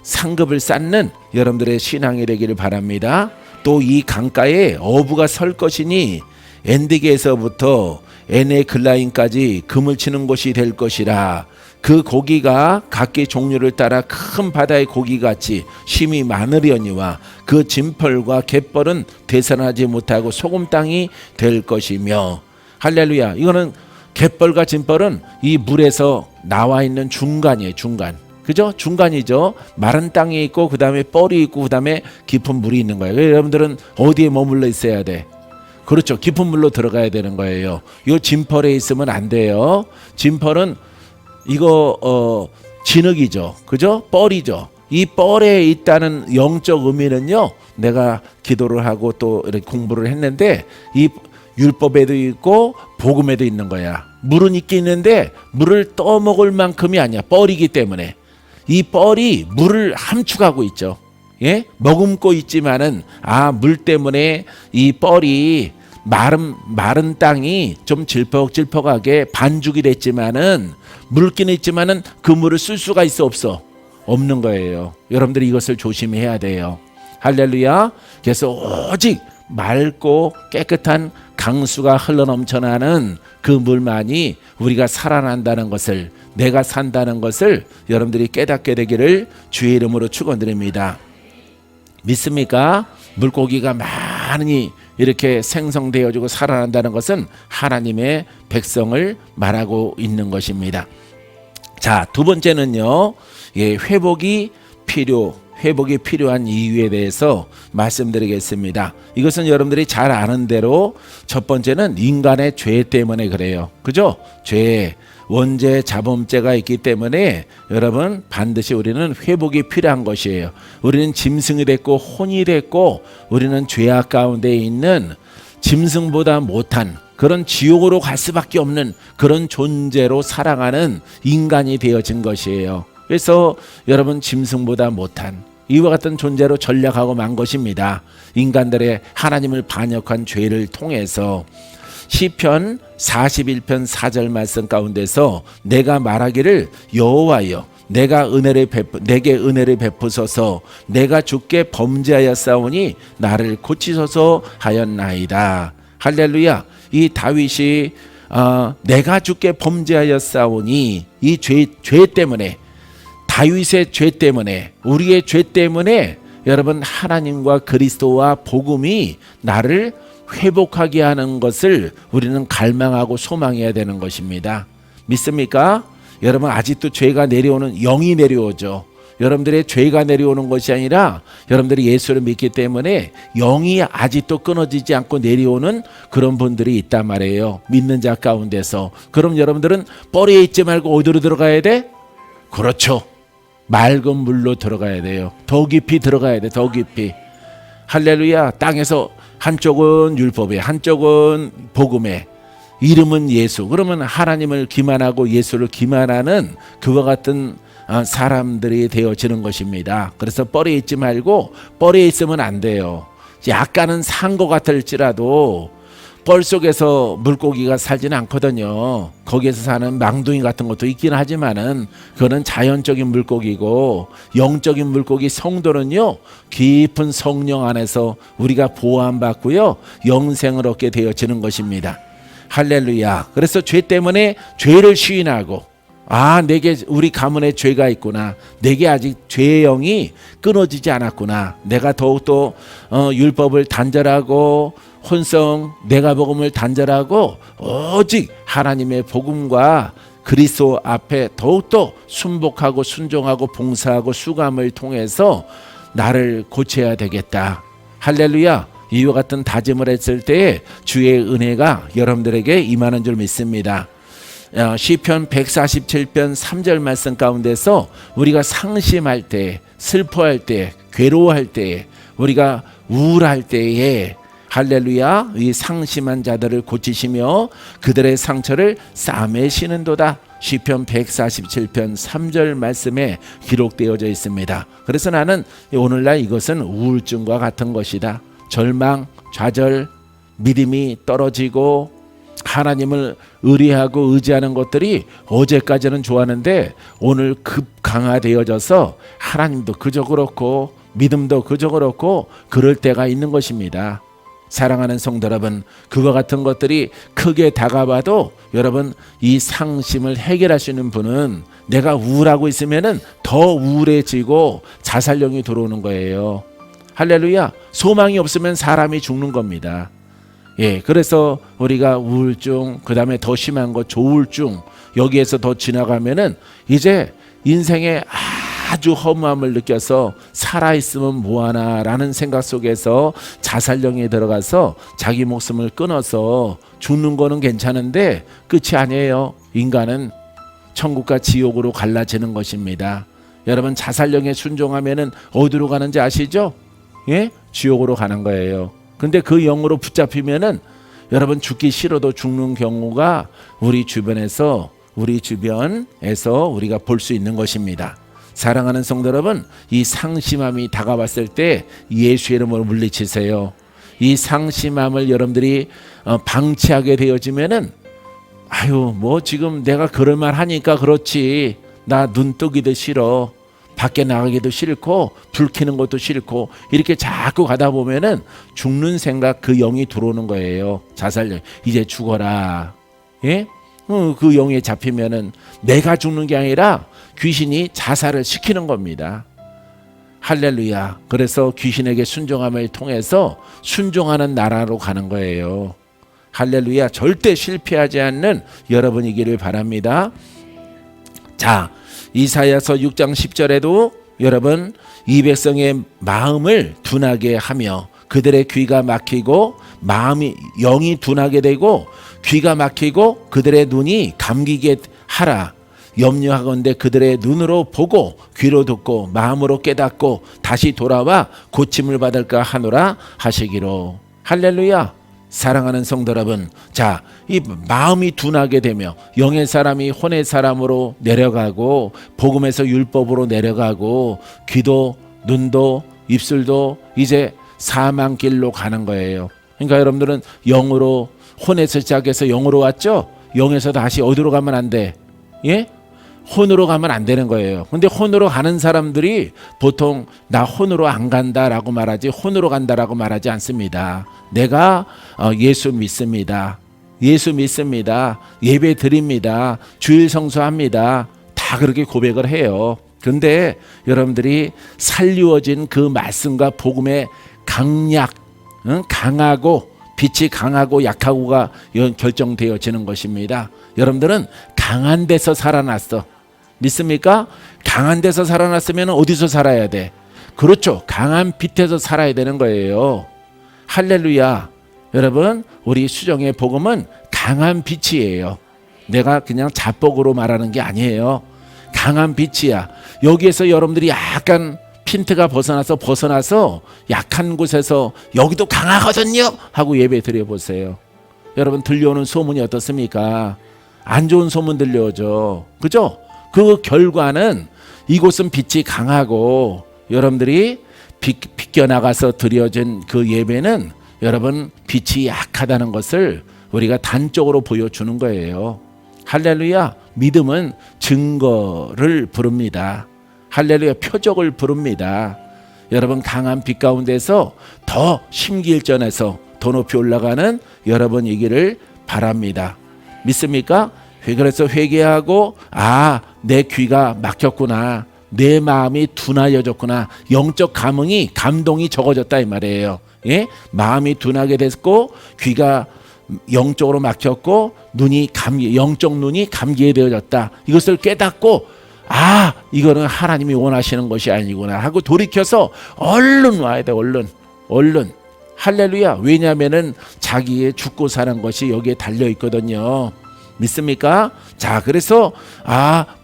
상급을 쌓는 여러분들의 신앙이 되기를 바랍니다. 또 이 강가에 어부가 설 것이니 엔디게에서부터 에네글라임까지 금을 치는 곳이 될 것이라. 그 고기가 각기 종류를 따라 큰 바다의 고기같이 심이 많으려니와 그 진펄과 갯벌은 되살아나지 못하고 소금 땅이 될 것이며. 할렐루야. 이거는 갯벌과 진펄은 이 물에서 나와 있는 중간이에요. 중간. 그죠? 중간이죠. 마른 땅이 있고 그 다음에 뻘이 있고 그 다음에 깊은 물이 있는 거예요. 여러분들은 어디에 머물러 있어야 돼? 그렇죠. 깊은 물로 들어가야 되는 거예요. 이 진펄에 있으면 안 돼요. 진펄은 이거 진흙이죠. 그죠? 뻘이죠. 이 뻘에 있다는 영적 의미는요, 내가 기도를 하고 또 이렇게 공부를 했는데 이 율법에도 있고 복음에도 있는 거야. 물은 있긴 있는데 물을 떠먹을 만큼이 아니야. 뻘이기 때문에. 이 뻘이 물을 함축하고 있죠. 예? 머금고 있지만은 물 때문에 이 뻘이 마른 땅이 좀 질퍽질퍽하게 반죽이 됐지만은 물기는 있지만은 그 물을 쓸 수가 있어 없어? 없는 거예요. 여러분들이 이것을 조심해야 돼요. 할렐루야. 그래서 오직 맑고 깨끗한 강수가 흘러넘쳐나는 그 물만이 우리가 살아난다는 것을, 내가 산다는 것을 여러분들이 깨닫게 되기를 주의 이름으로 축원드립니다. 믿습니까? 물고기가 많이 이렇게 생성되어지고 살아난다는 것은 하나님의 백성을 말하고 있는 것입니다. 자, 두 번째는요, 회복이 필요한 이유에 대해서 말씀드리겠습니다. 이것은 여러분들이 잘 아는 대로 첫 번째는 인간의 죄 때문에 그래요. 그죠? 죄, 원죄, 자범죄가 있기 때문에 여러분 반드시 우리는 회복이 필요한 것이에요. 우리는 짐승이 됐고 혼이 됐고 우리는 죄악 가운데 있는 짐승보다 못한 그런 지옥으로 갈 수밖에 없는 그런 존재로 살아가는 인간이 되어진 것이에요. 그래서 여러분 짐승보다 못한 이와 같은 존재로 전락하고 만 것입니다. 인간들의 하나님을 반역한 죄를 통해서. 시편 41편 4절 말씀 가운데서 내가 말하기를 여호와여 내게 은혜를 베푸소서 내가 주께 범죄하였사오니 나를 고치소서 하였나이다. 할렐루야. 이 다윗이 내가 주께 범죄하였사오니 이 죄 때문에, 다윗의 죄 때문에, 우리의 죄 때문에 여러분 하나님과 그리스도와 복음이 나를 회복하게 하는 것을 우리는 갈망하고 소망해야 되는 것입니다. 믿습니까? 여러분 아직도 죄가 내려오는, 영이 내려오죠. 여러분들의 죄가 내려오는 것이 아니라 여러분들이 예수를 믿기 때문에 영이 아직도 끊어지지 않고 내려오는 그런 분들이 있단 말이에요. 믿는 자 가운데서. 그럼 여러분들은 뻘에 있지 말고 어디로 들어가야 돼? 그렇죠. 맑은 물로 들어가야 돼요. 더 깊이 들어가야 돼. 더 깊이. 할렐루야. 땅에서 한쪽은 율법에, 한쪽은 복음에, 이름은 예수. 그러면 하나님을 기만하고 예수를 기만하는 그와 같은 사람들이 되어지는 것입니다. 그래서 뻘에 있지 말고, 뻘에 있으면 안 돼요. 약간은 산 것 같을지라도 뻘 속에서 물고기가 살지는 않거든요. 거기에서 사는 망둥이 같은 것도 있긴 하지만은 그거는 자연적인 물고기고, 영적인 물고기 성도는요 깊은 성령 안에서 우리가 보호받고요 영생을 얻게 되어지는 것입니다. 할렐루야. 그래서 죄 때문에 죄를 시인하고, 내게 우리 가문에 죄가 있구나, 내게 아직 죄의 영이 끊어지지 않았구나, 내가 더욱더 율법을 단절하고 혼성, 내가 복음을 단절하고 오직 하나님의 복음과 그리스도 앞에 더욱더 순복하고 순종하고 봉사하고 수감을 통해서 나를 고쳐야 되겠다. 할렐루야. 이와 같은 다짐을 했을 때에 주의 은혜가 여러분들에게 임하는 줄 믿습니다. 시편 147편 3절 말씀 가운데서 우리가 상심할 때, 슬퍼할 때, 괴로워할 때, 우리가 우울할 때에 할렐루야. 이 상심한 자들을 고치시며 그들의 상처를 싸매시는도다. 시편 147편 3절 말씀에 기록되어져 있습니다. 그래서 나는 오늘날 이것은 우울증과 같은 것이다. 절망, 좌절, 믿음이 떨어지고 하나님을 의뢰하고 의지하는 것들이 어제까지는 좋았는데 오늘 급 강화되어져서 하나님도 그저 그렇고 믿음도 그저 그렇고 그럴 때가 있는 것입니다. 사랑하는 성도 여러분, 그와 같은 것들이 크게 다가와도 여러분 이 상심을 해결할 수 있는 분은 내가 우울하고 있으면은 더 우울해지고 자살령이 들어오는 거예요. 할렐루야. 소망이 없으면 사람이 죽는 겁니다. 예, 그래서 우리가 우울증, 그 다음에 더 심한 거 조울증, 여기에서 더 지나가면은 이제 인생에 아주 허무함을 느껴서 살아있으면 뭐하나라는 생각 속에서 자살령에 들어가서 자기 목숨을 끊어서 죽는 거는 괜찮은데 끝이 아니에요. 인간은 천국과 지옥으로 갈라지는 것입니다. 여러분 자살령에 순종하면은 어디로 가는지 아시죠? 예? 지옥으로 가는 거예요. 근데 그 영으로 붙잡히면은 여러분 죽기 싫어도 죽는 경우가 우리 주변에서 우리가 볼 수 있는 것입니다. 사랑하는 성도 여러분, 이 상심함이 다가왔을 때 예수의 이름으로 물리치세요. 이 상심함을 여러분들이 방치하게 되어지면은 뭐 지금 내가 그럴 말 하니까 그렇지, 나 눈 뜨기도 싫어, 밖에 나가기도 싫고 불 켜는 것도 싫고 이렇게 자꾸 가다 보면은 죽는 생각, 그 영이 들어오는 거예요. 자살령. 이제 죽어라. 예? 그 영에 잡히면은 내가 죽는 게 아니라 귀신이 자살을 시키는 겁니다. 할렐루야. 그래서 귀신에게 순종함을 통해서 순종하는 나라로 가는 거예요. 할렐루야. 절대 실패하지 않는 여러분이기를 바랍니다. 자, 이사야서 6장 10절에도 여러분 이 백성의 마음을 둔하게 하며 그들의 귀가 막히고 영이 둔하게 되고 귀가 막히고 그들의 눈이 감기게 하라. 염려하건대 그들의 눈으로 보고 귀로 듣고 마음으로 깨닫고 다시 돌아와 고침을 받을까 하노라 하시기로. 할렐루야. 사랑하는 성도 여러분, 자, 이 마음이 둔하게 되며 영의 사람이 혼의 사람으로 내려가고 복음에서 율법으로 내려가고 귀도 눈도 입술도 이제 사망길로 가는 거예요. 그러니까 여러분들은 영으로, 혼에서 시작해서 영으로 왔죠? 영에서 다시 어디로 가면 안 돼? 예? 혼으로 가면 안 되는 거예요. 근데 혼으로 가는 사람들이 보통 나 혼으로 안 간다라고 말하지 혼으로 간다라고 말하지 않습니다. 내가 예수 믿습니다. 예수 믿습니다. 예배 드립니다. 주일 성수합니다. 다 그렇게 고백을 해요. 그런데 여러분들이 살리워진 그 말씀과 복음의 강하고 빛이 강하고 약하고가 결정되어지는 것입니다. 여러분들은 강한 데서 살아났어. 믿습니까? 강한 데서 살아났으면 어디서 살아야 돼? 그렇죠. 강한 빛에서 살아야 되는 거예요. 할렐루야. 여러분, 우리 수정의 복음은 강한 빛이에요. 내가 그냥 자뻑으로 말하는 게 아니에요. 강한 빛이야. 여기에서 여러분들이 약간 핀트가 벗어나서 약한 곳에서 여기도 강하거든요 하고 예배 드려보세요. 여러분 들려오는 소문이 어떻습니까? 안 좋은 소문 들려오죠. 그죠? 그 결과는 이곳은 빛이 강하고 여러분들이 비껴나가서 드려진 그 예배는 여러분 빛이 약하다는 것을 우리가 단적으로 보여주는 거예요. 할렐루야. 믿음은 증거를 부릅니다. 할렐루야. 표적을 부릅니다. 여러분 강한 빛 가운데서 더 심기일전에서 더 높이 올라가는 여러분이기를 바랍니다. 믿습니까? 그래서 회개하고 내 귀가 막혔구나, 내 마음이 둔하여졌구나, 영적 감동이 적어졌다 이 말이에요. 예? 마음이 둔하게 됐고 귀가 영적으로 막혔고 영적 눈이 감기게 되어졌다. 이것을 깨닫고 이거는 하나님이 원하시는 것이 아니구나 하고 돌이켜서 얼른 와야 돼. 얼른. 할렐루야. 왜냐하면은 자기의 죽고 사는 것이 여기에 달려 있거든요. 믿습니까? 자, 그래서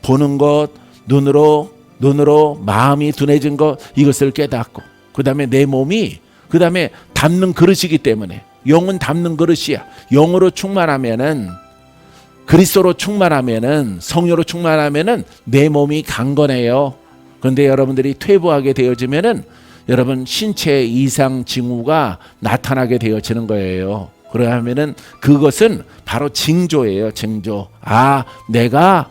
보는 것, 눈으로 마음이 둔해진 것, 이것을 깨닫고 그 다음에 내 몸이, 그 다음에 담는 그릇이기 때문에. 영은 담는 그릇이야. 영으로 충만하면은, 그리스도로 충만하면은, 성령으로 충만하면은 내 몸이 강건해요. 그런데 여러분들이 퇴보하게 되어지면은 여러분 신체 이상 징후가 나타나게 되어지는 거예요. 그러면은 그것은 바로 징조예요. 징조. 아, 내가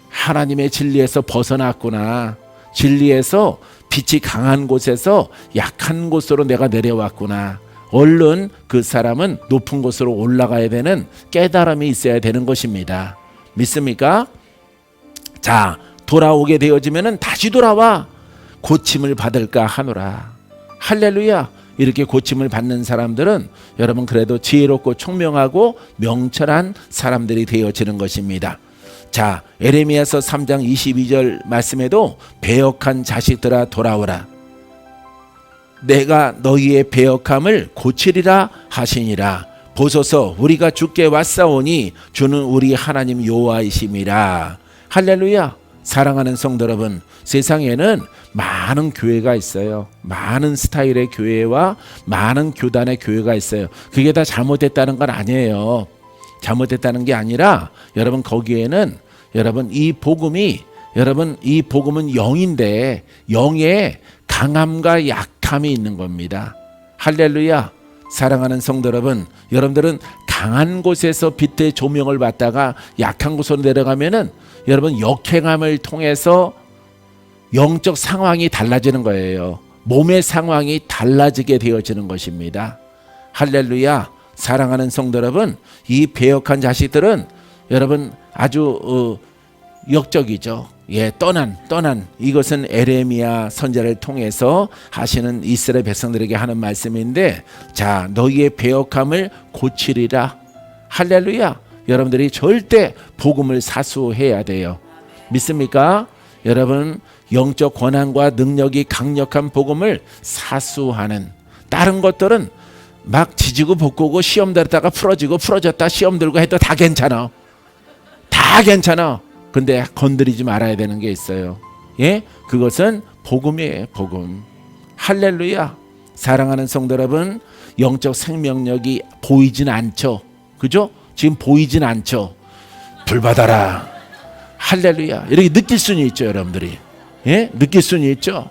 하나님의 진리에서 벗어났구나. 진리에서 빛이 강한 곳에서 약한 곳으로 내가 내려왔구나. 얼른 그 사람은 높은 곳으로 올라가야 되는 깨달음이 있어야 되는 것입니다. 믿습니까? 자, 돌아오게 되어지면은 다시 돌아와 고침을 받을까 하노라. 할렐루야. 이렇게 고침을 받는 사람들은 여러분 그래도 지혜롭고 총명하고 명철한 사람들이 되어지는 것입니다. 자, 에레미야서 3장 22절 말씀에도 배역한 자식들아 돌아오라. 내가 너희의 배역함을 고치리라 하시니라. 보소서 우리가 주께 왔사오니 주는 우리 하나님 여호와이심이라. 할렐루야. 사랑하는 성도 여러분, 세상에는 많은 교회가 있어요. 많은 스타일의 교회와 많은 교단의 교회가 있어요. 그게 다 잘못됐다는 건 아니에요. 잘못됐다는 게 아니라 여러분 거기에는 여러분 이 복음은 영인데 영에 강함과 약함이 있는 겁니다. 할렐루야. 사랑하는 성도 여러분, 여러분들은 강한 곳에서 빛의 조명을 받다가 약한 곳으로 내려가면은 여러분 역행함을 통해서 영적 상황이 달라지는 거예요. 몸의 상황이 달라지게 되어지는 것입니다. 할렐루야. 사랑하는 성도 여러분, 이 배역한 자식들은 여러분 아주 역적이죠. 예, 떠난 이것은 에레미야 선지자를 통해서 하시는 이스라엘 백성들에게 하는 말씀인데, 자, 너희의 배역함을 고치리라. 할렐루야. 여러분들이 절대 복음을 사수해야 돼요. 믿습니까? 여러분 영적 권한과 능력이 강력한 복음을 사수하는, 다른 것들은 막 지지고 볶고 시험 들었다가 풀어졌다 시험 들고 해도 다 괜찮아. 다 괜찮아. 근데 건드리지 말아야 되는 게 있어요. 예? 그것은 복음이에요. 복음. 할렐루야. 사랑하는 성도 여러분, 영적 생명력이 보이진 않죠. 그죠? 지금 보이진 않죠. 불 받아라. 할렐루야. 이렇게 느낄 수는 있죠, 여러분들이. 예? 느낄 수는 있죠.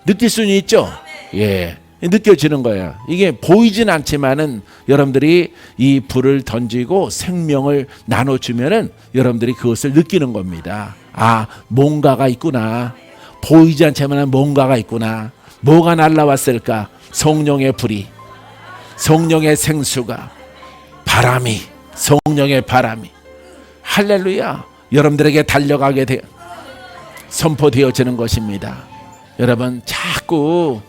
느낄 수는 있죠. 예. 느껴지는 거예요. 이게 보이진 않지만은 여러분들이 이 불을 던지고 생명을 나눠주면은 여러분들이 그것을 느끼는 겁니다. 아, 뭔가가 있구나. 보이지 않지만은 뭔가가 있구나. 뭐가 날라왔을까? 성령의 불이, 성령의 생수가, 바람이, 성령의 바람이, 할렐루야. 여러분들에게 달려가게 선포되어지는 것입니다. 여러분 자꾸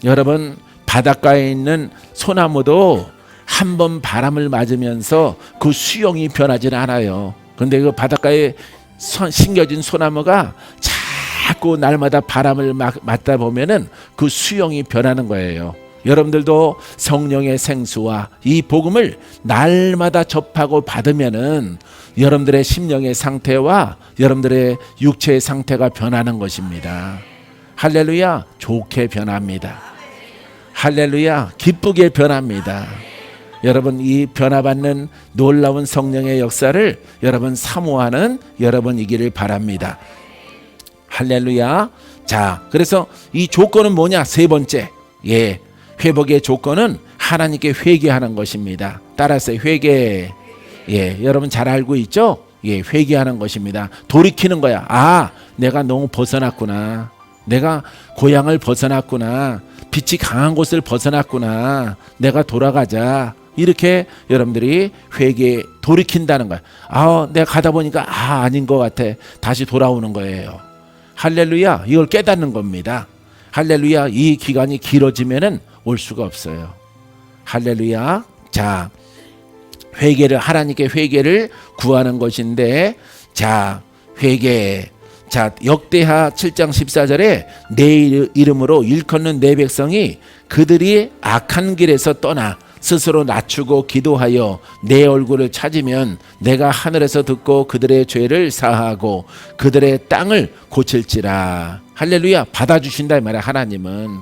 여러분 바닷가에 있는 소나무도 한 번 바람을 맞으면서 그 수영이 변하지는 않아요. 그런데 그 바닷가에 심겨진 소나무가 자꾸 날마다 바람을 맞다 보면은 그 수영이 변하는 거예요. 여러분들도 성령의 생수와 이 복음을 날마다 접하고 받으면은 여러분들의 심령의 상태와 여러분들의 육체의 상태가 변하는 것입니다. 할렐루야. 좋게 변합니다. 할렐루야. 기쁘게 변합니다. 여러분 이 변화받는 놀라운 성령의 역사를 여러분 사모하는 여러분이기를 바랍니다. 할렐루야. 자, 그래서 이 조건은 뭐냐? 세 번째, 예, 회복의 조건은 하나님께 회개하는 것입니다. 따라서 회개. 예, 여러분 잘 알고 있죠? 예, 회개하는 것입니다. 돌이키는 거야. 아, 내가 너무 벗어났구나. 내가 고향을 벗어났구나. 빛이 강한 곳을 벗어났구나. 내가 돌아가자. 이렇게 여러분들이 회개, 돌이킨다는 거야. 아, 내가 가다 보니까 아닌 것 같아. 다시 돌아오는 거예요. 할렐루야. 이걸 깨닫는 겁니다. 할렐루야. 이 기간이 길어지면은 올 수가 없어요. 할렐루야. 자, 회개를, 하나님께 회개를 구하는 것인데, 자, 회개. 자, 역대하 7장 14절에 내 이름으로 일컫는 내 백성이 그들이 악한 길에서 떠나 스스로 낮추고 기도하여 내 얼굴을 찾으면 내가 하늘에서 듣고 그들의 죄를 사하고 그들의 땅을 고칠지라. 할렐루야. 받아주신다 이 말이야. 하나님은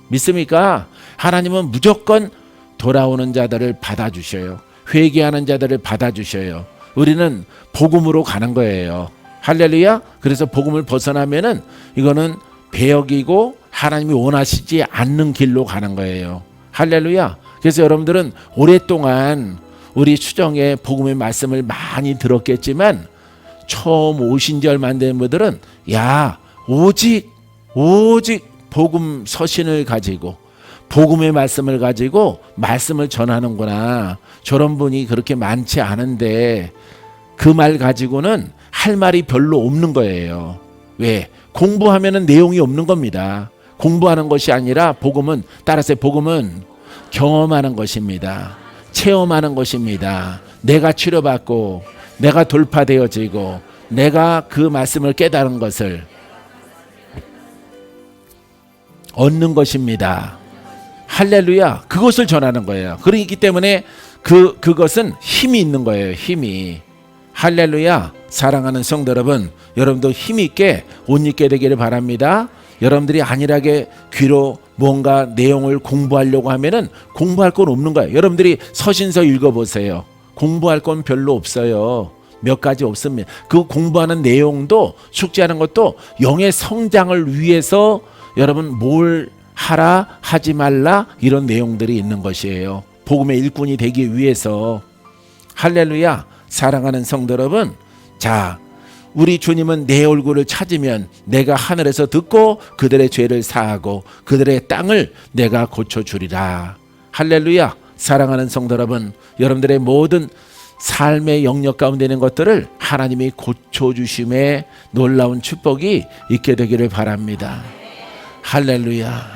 믿습니까? 하나님은 무조건 돌아오는 자들을 받아주셔요. 회개하는 자들을 받아주셔요. 우리는 복음으로 가는 거예요. 할렐루야. 그래서 복음을 벗어나면은 이거는 배역이고 하나님이 원하시지 않는 길로 가는 거예요. 할렐루야. 그래서 여러분들은 오랫동안 우리 수정의 복음의 말씀을 많이 들었겠지만 처음 오신 지 얼마 안 된 분들은 오직 복음 서신을 가지고 복음의 말씀을 가지고 말씀을 전하는구나. 저런 분이 그렇게 많지 않은데 그 말 가지고는 할 말이 별로 없는 거예요. 왜? 공부하면은 내용이 없는 겁니다. 공부하는 것이 아니라 복음은, 따라서 복음은 경험하는 것입니다. 체험하는 것입니다. 내가 치료받고 내가 돌파되어지고 내가 그 말씀을 깨달은 것을 얻는 것입니다. 할렐루야. 그것을 전하는 거예요. 그렇기 때문에 그것은 힘이 있는 거예요. 힘이. 할렐루야. 사랑하는 성도 여러분, 여러분도 힘 있게 옷 입게 되기를 바랍니다. 여러분들이 안일하게 귀로 뭔가 내용을 공부하려고 하면은 공부할 건 없는 거예요. 여러분들이 서신서 읽어보세요. 공부할 건 별로 없어요. 몇 가지 없습니다. 그 공부하는 내용도, 숙제하는 것도 영의 성장을 위해서 여러분 뭘 하라 하지 말라 이런 내용들이 있는 것이에요. 복음의 일꾼이 되기 위해서. 할렐루야. 사랑하는 성도 여러분, 자, 우리 주님은 내 얼굴을 찾으면 내가 하늘에서 듣고 그들의 죄를 사하고 그들의 땅을 내가 고쳐주리라. 할렐루야. 사랑하는 성도 여러분, 여러분들의 모든 삶의 영역 가운데 있는 것들을 하나님이 고쳐주심에 놀라운 축복이 있게 되기를 바랍니다. 할렐루야.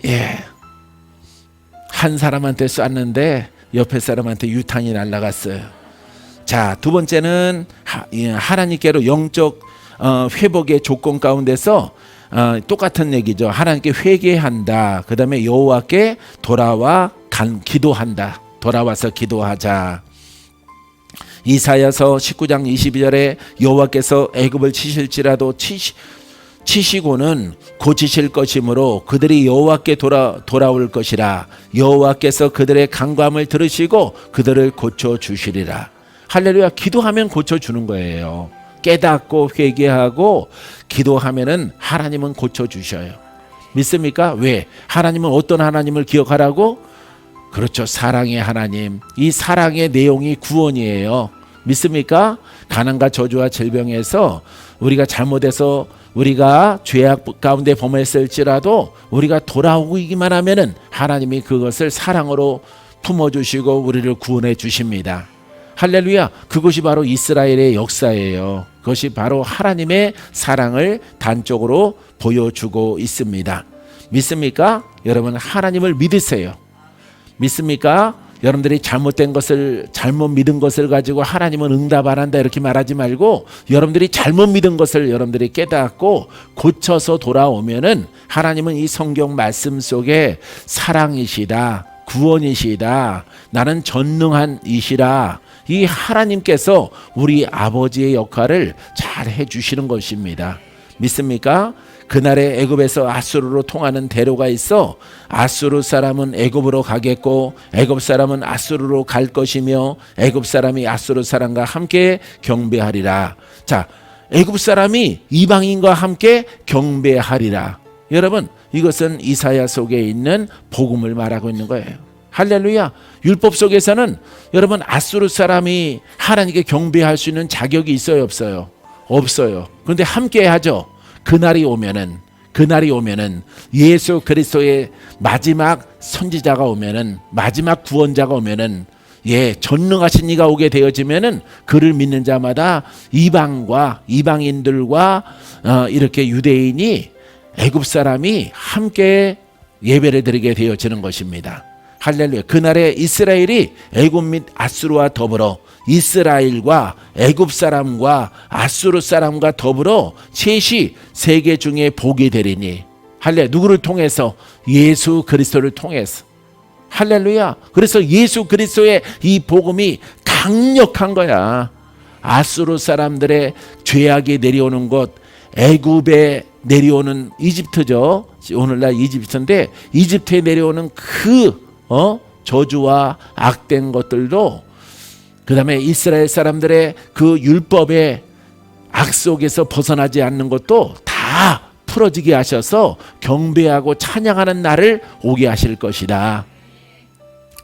예, 한 사람한테 쐈는데 옆에 사람한테 유탄이 날아갔어요. 자, 두 번째는 하나님께로 영적 회복의 조건 가운데서 똑같은 얘기죠. 하나님께 회개한다. 그 다음에 여호와께 기도한다. 돌아와서 기도하자. 이사야서 19장 22절에 여호와께서 애굽을 치실지라도 치시고는 고치실 것이므로 그들이 여호와께 돌아올 것이라. 여호와께서 그들의 간구함을 들으시고 그들을 고쳐주시리라. 할렐루야. 기도하면 고쳐주는 거예요. 깨닫고 회개하고 기도하면은 하나님은 고쳐주셔요. 믿습니까? 왜? 하나님은 어떤 하나님을 기억하라고? 그렇죠. 사랑의 하나님. 이 사랑의 내용이 구원이에요. 믿습니까? 가난과 저주와 질병에서 우리가 잘못해서 우리가 죄악 가운데 범했을지라도 우리가 돌아오기만 하면은 하나님이 그것을 사랑으로 품어주시고 우리를 구원해 주십니다. 할렐루야. 그것이 바로 이스라엘의 역사예요. 그것이 바로 하나님의 사랑을 단적으로 보여주고 있습니다. 믿습니까? 여러분, 하나님을 믿으세요. 믿습니까? 여러분들이 잘못 믿은 것을 가지고 하나님은 응답 안 한다 이렇게 말하지 말고, 여러분들이 잘못 믿은 것을 여러분들이 깨닫고 고쳐서 돌아오면은 하나님은 이 성경 말씀 속에 사랑이시다, 구원이시다, 나는 전능한 이시라, 이 하나님께서 우리 아버지의 역할을 잘 해주시는 것입니다. 믿습니까? 그날에 애굽에서 아수르로 통하는 대로가 있어 아수르 사람은 애굽으로 가겠고 애굽 사람은 아수르로 갈 것이며 애굽 사람이 아수르 사람과 함께 경배하리라. 자, 애굽 사람이 이방인과 함께 경배하리라. 여러분, 이것은 이사야 속에 있는 복음을 말하고 있는 거예요. 할렐루야. 율법 속에서는 여러분 아수르 사람이 하나님께 경배할 수 있는 자격이 있어요, 없어요? 없어요. 그런데 함께 하죠. 그날이 오면은 예수 그리스도의 마지막 선지자가 오면은, 마지막 구원자가 오면은, 전능하신 이가 오게 되어지면은 그를 믿는 자마다 이방인들과 이렇게 유대인이, 애굽 사람이 함께 예배를 드리게 되어지는 것입니다. 할렐루야. 그날에 이스라엘이 애굽 및 아수르와 더불어, 이스라엘과 애굽 사람과 아수르 사람과 더불어 셋이 세계 중에 복이 되리니. 할렐루야. 누구를 통해서? 예수 그리스도를 통해서. 할렐루야. 그래서 예수 그리스도의 이 복음이 강력한 거야. 아수르 사람들의 죄악이 내려오는 것, 애굽에 내려오는 이집트죠. 오늘날 이집트인데 이집트에 내려오는 그 저주와 악된 것들도, 그 다음에 이스라엘 사람들의 그 율법의 악 속에서 벗어나지 않는 것도 다 풀어지게 하셔서 경배하고 찬양하는 날을 오게 하실 것이다.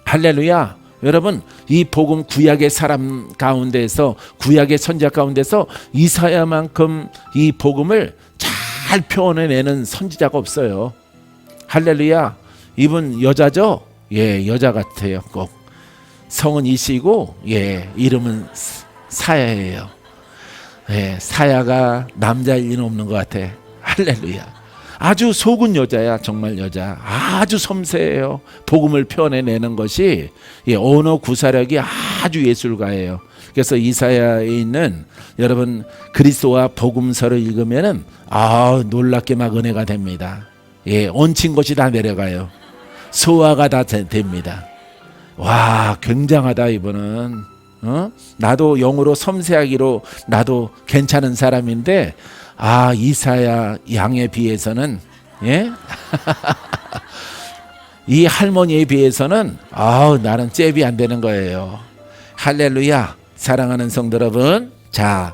할렐루야. 여러분, 이 복음, 구약의 사람 가운데서, 구약의 선지자 가운데서 이사야만큼 이 복음을 잘 표현해내는 선지자가 없어요. 할렐루야. 이분 여자죠? 예, 여자 같아요. 꼭 성은 이시고, 예, 이름은 사야예요. 예, 사야가 남자일 리는 없는 것 같아. 할렐루야. 아주 속은 여자야. 정말 여자. 아주 섬세해요. 복음을 표현해내는 것이, 예, 언어 구사력이 아주 예술가예요. 그래서 이사야에 있는, 여러분, 그리스도와 복음서를 읽으면은 놀랍게 막 은혜가 됩니다. 예, 얹힌 것이 다 내려가요. 소화가 다 됩니다. 와, 굉장하다 이분은. 나도 영으로 섬세하기로 나도 괜찮은 사람인데, 이사야 양에 비해서는, 예? 이 할머니에 비해서는 나는 잽이 안 되는 거예요. 할렐루야. 사랑하는 성도 여러분, 자,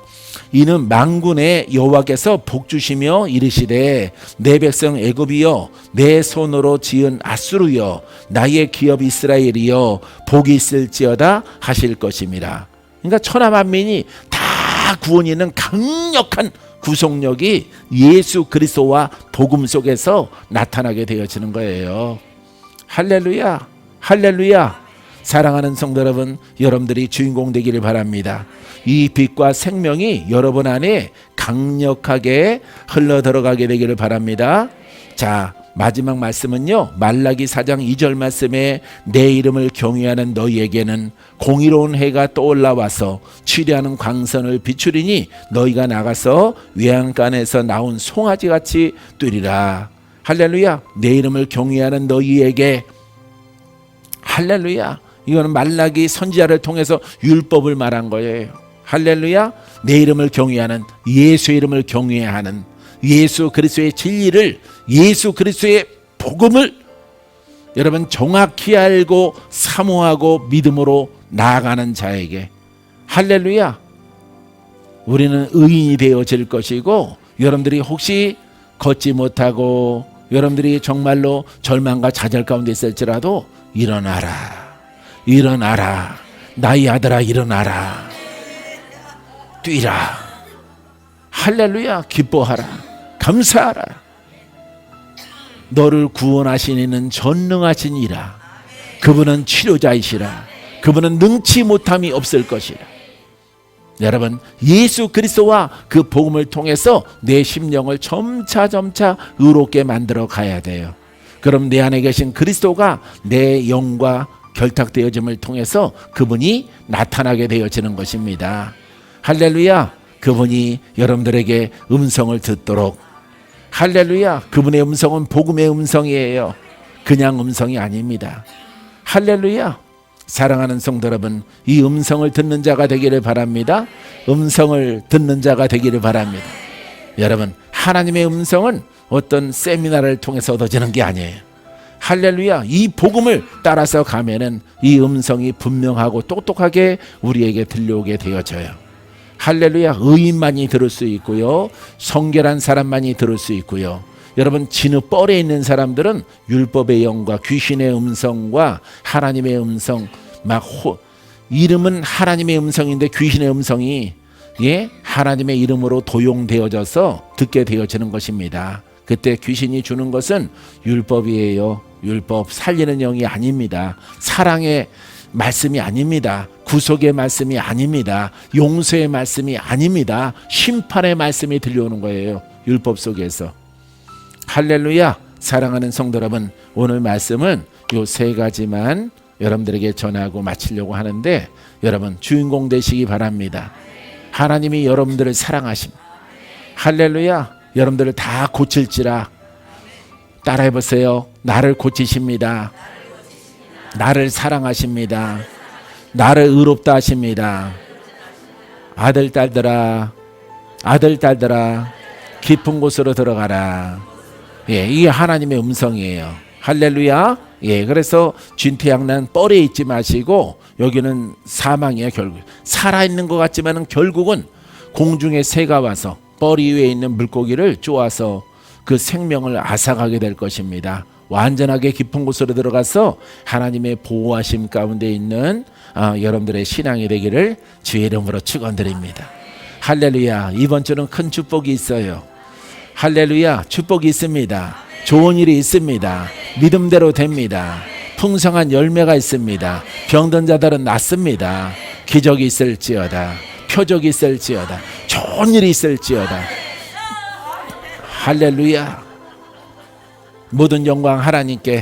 이는 만군의 여호와께서 복주시며 이르시되 내 백성 애굽이여, 내 손으로 지은 아수르여, 나의 기업 이스라엘이여, 복이 있을지어다 하실 것입니다. 그러니까 천하 만민이 다 구원이 있는 강력한 구속력이 예수 그리스도와 복음 속에서 나타나게 되어지는 거예요. 할렐루야. 할렐루야. 사랑하는 성도 여러분, 여러분들이 주인공 되기를 바랍니다. 이 빛과 생명이 여러분 안에 강력하게 흘러 들어가게 되기를 바랍니다. 자, 마지막 말씀은요, 말라기 4장 2절 말씀에 내 이름을 경외하는 너희에게는 공의로운 해가 떠올라와서 취례하는 광선을 비추리니 너희가 나가서 외양간에서 나온 송아지같이 뛰리라. 할렐루야. 내 이름을 경외하는 너희에게, 할렐루야. 이거는 말라기 선지자를 통해서 율법을 말한 거예요. 할렐루야. 내 이름을 경외하는, 예수의 이름을 경외하는, 예수 그리스도의 진리를, 예수 그리스도의 복음을 여러분 정확히 알고 사모하고 믿음으로 나아가는 자에게, 할렐루야, 우리는 의인이 되어질 것이고, 여러분들이 혹시 걷지 못하고 여러분들이 정말로 절망과 좌절 가운데 있을지라도 일어나라. 일어나라. 나의 아들아 일어나라. 뛰라. 할렐루야. 기뻐하라. 감사하라. 너를 구원하신 이는 전능하신 이라. 그분은 치료자이시라. 그분은 능치 못함이 없을 것이라. 여러분, 예수 그리스도와 그 복음을 통해서 내 심령을 점차 의롭게 만들어 가야 돼요. 그럼 내 안에 계신 그리스도가 내 영과 결탁되어짐을 통해서 그분이 나타나게 되어지는 것입니다. 할렐루야. 그분이 여러분들에게 음성을 듣도록, 할렐루야. 그분의 음성은 복음의 음성이에요. 그냥 음성이 아닙니다. 할렐루야. 사랑하는 성도 여러분, 이 음성을 듣는 자가 되기를 바랍니다. 음성을 듣는 자가 되기를 바랍니다. 여러분, 하나님의 음성은 어떤 세미나를 통해서 얻어지는 게 아니에요. 할렐루야. 이 복음을 따라서 가면은 이 음성이 분명하고 똑똑하게 우리에게 들려오게 되어져요. 할렐루야. 의인만이 들을 수 있고요, 성결한 사람만이 들을 수 있고요. 여러분, 진흙 뻘에 있는 사람들은 율법의 영과 귀신의 음성과 하나님의 음성, 이름은 하나님의 음성인데 귀신의 음성이, 예, 하나님의 이름으로 도용되어져서 듣게 되어지는 것입니다. 그때 귀신이 주는 것은 율법이에요. 율법, 살리는 영이 아닙니다. 사랑의 말씀이 아닙니다. 구속의 말씀이 아닙니다. 용서의 말씀이 아닙니다. 심판의 말씀이 들려오는 거예요. 율법 속에서. 할렐루야. 사랑하는 성도 여러분, 오늘 말씀은 요 세 가지만 여러분들에게 전하고 마치려고 하는데, 여러분 주인공 되시기 바랍니다. 하나님이 여러분들을 사랑하십니다. 할렐루야. 여러분들을 다 고칠지라. 따라해보세요. 나를 고치십니다. 나를 사랑하십니다. 나를 의롭다 하십니다. 아들 딸들아, 깊은 곳으로 들어가라. 예, 이게 하나님의 음성이에요. 할렐루야. 예, 그래서 쥔태양난 뻘에 있지 마시고 여기는 사망이야. 결국 살아있는 것 같지만은 결국은 공중의 새가 와서 뻘 위에 있는 물고기를 쪼아서 그 생명을 앗아가게 될 것입니다. 완전하게 깊은 곳으로 들어가서 하나님의 보호하심 가운데 있는 여러분들의 신앙이 되기를 주의 이름으로 축원드립니다. 할렐루야. 이번 주는 큰 축복이 있어요. 할렐루야. 축복이 있습니다. 좋은 일이 있습니다. 믿음대로 됩니다. 풍성한 열매가 있습니다. 병든 자들은 낫습니다. 기적이 있을지어다. 표적이 있을지어다. 좋은 일이 있을지어다. 할렐루야. 모든 영광 하나님께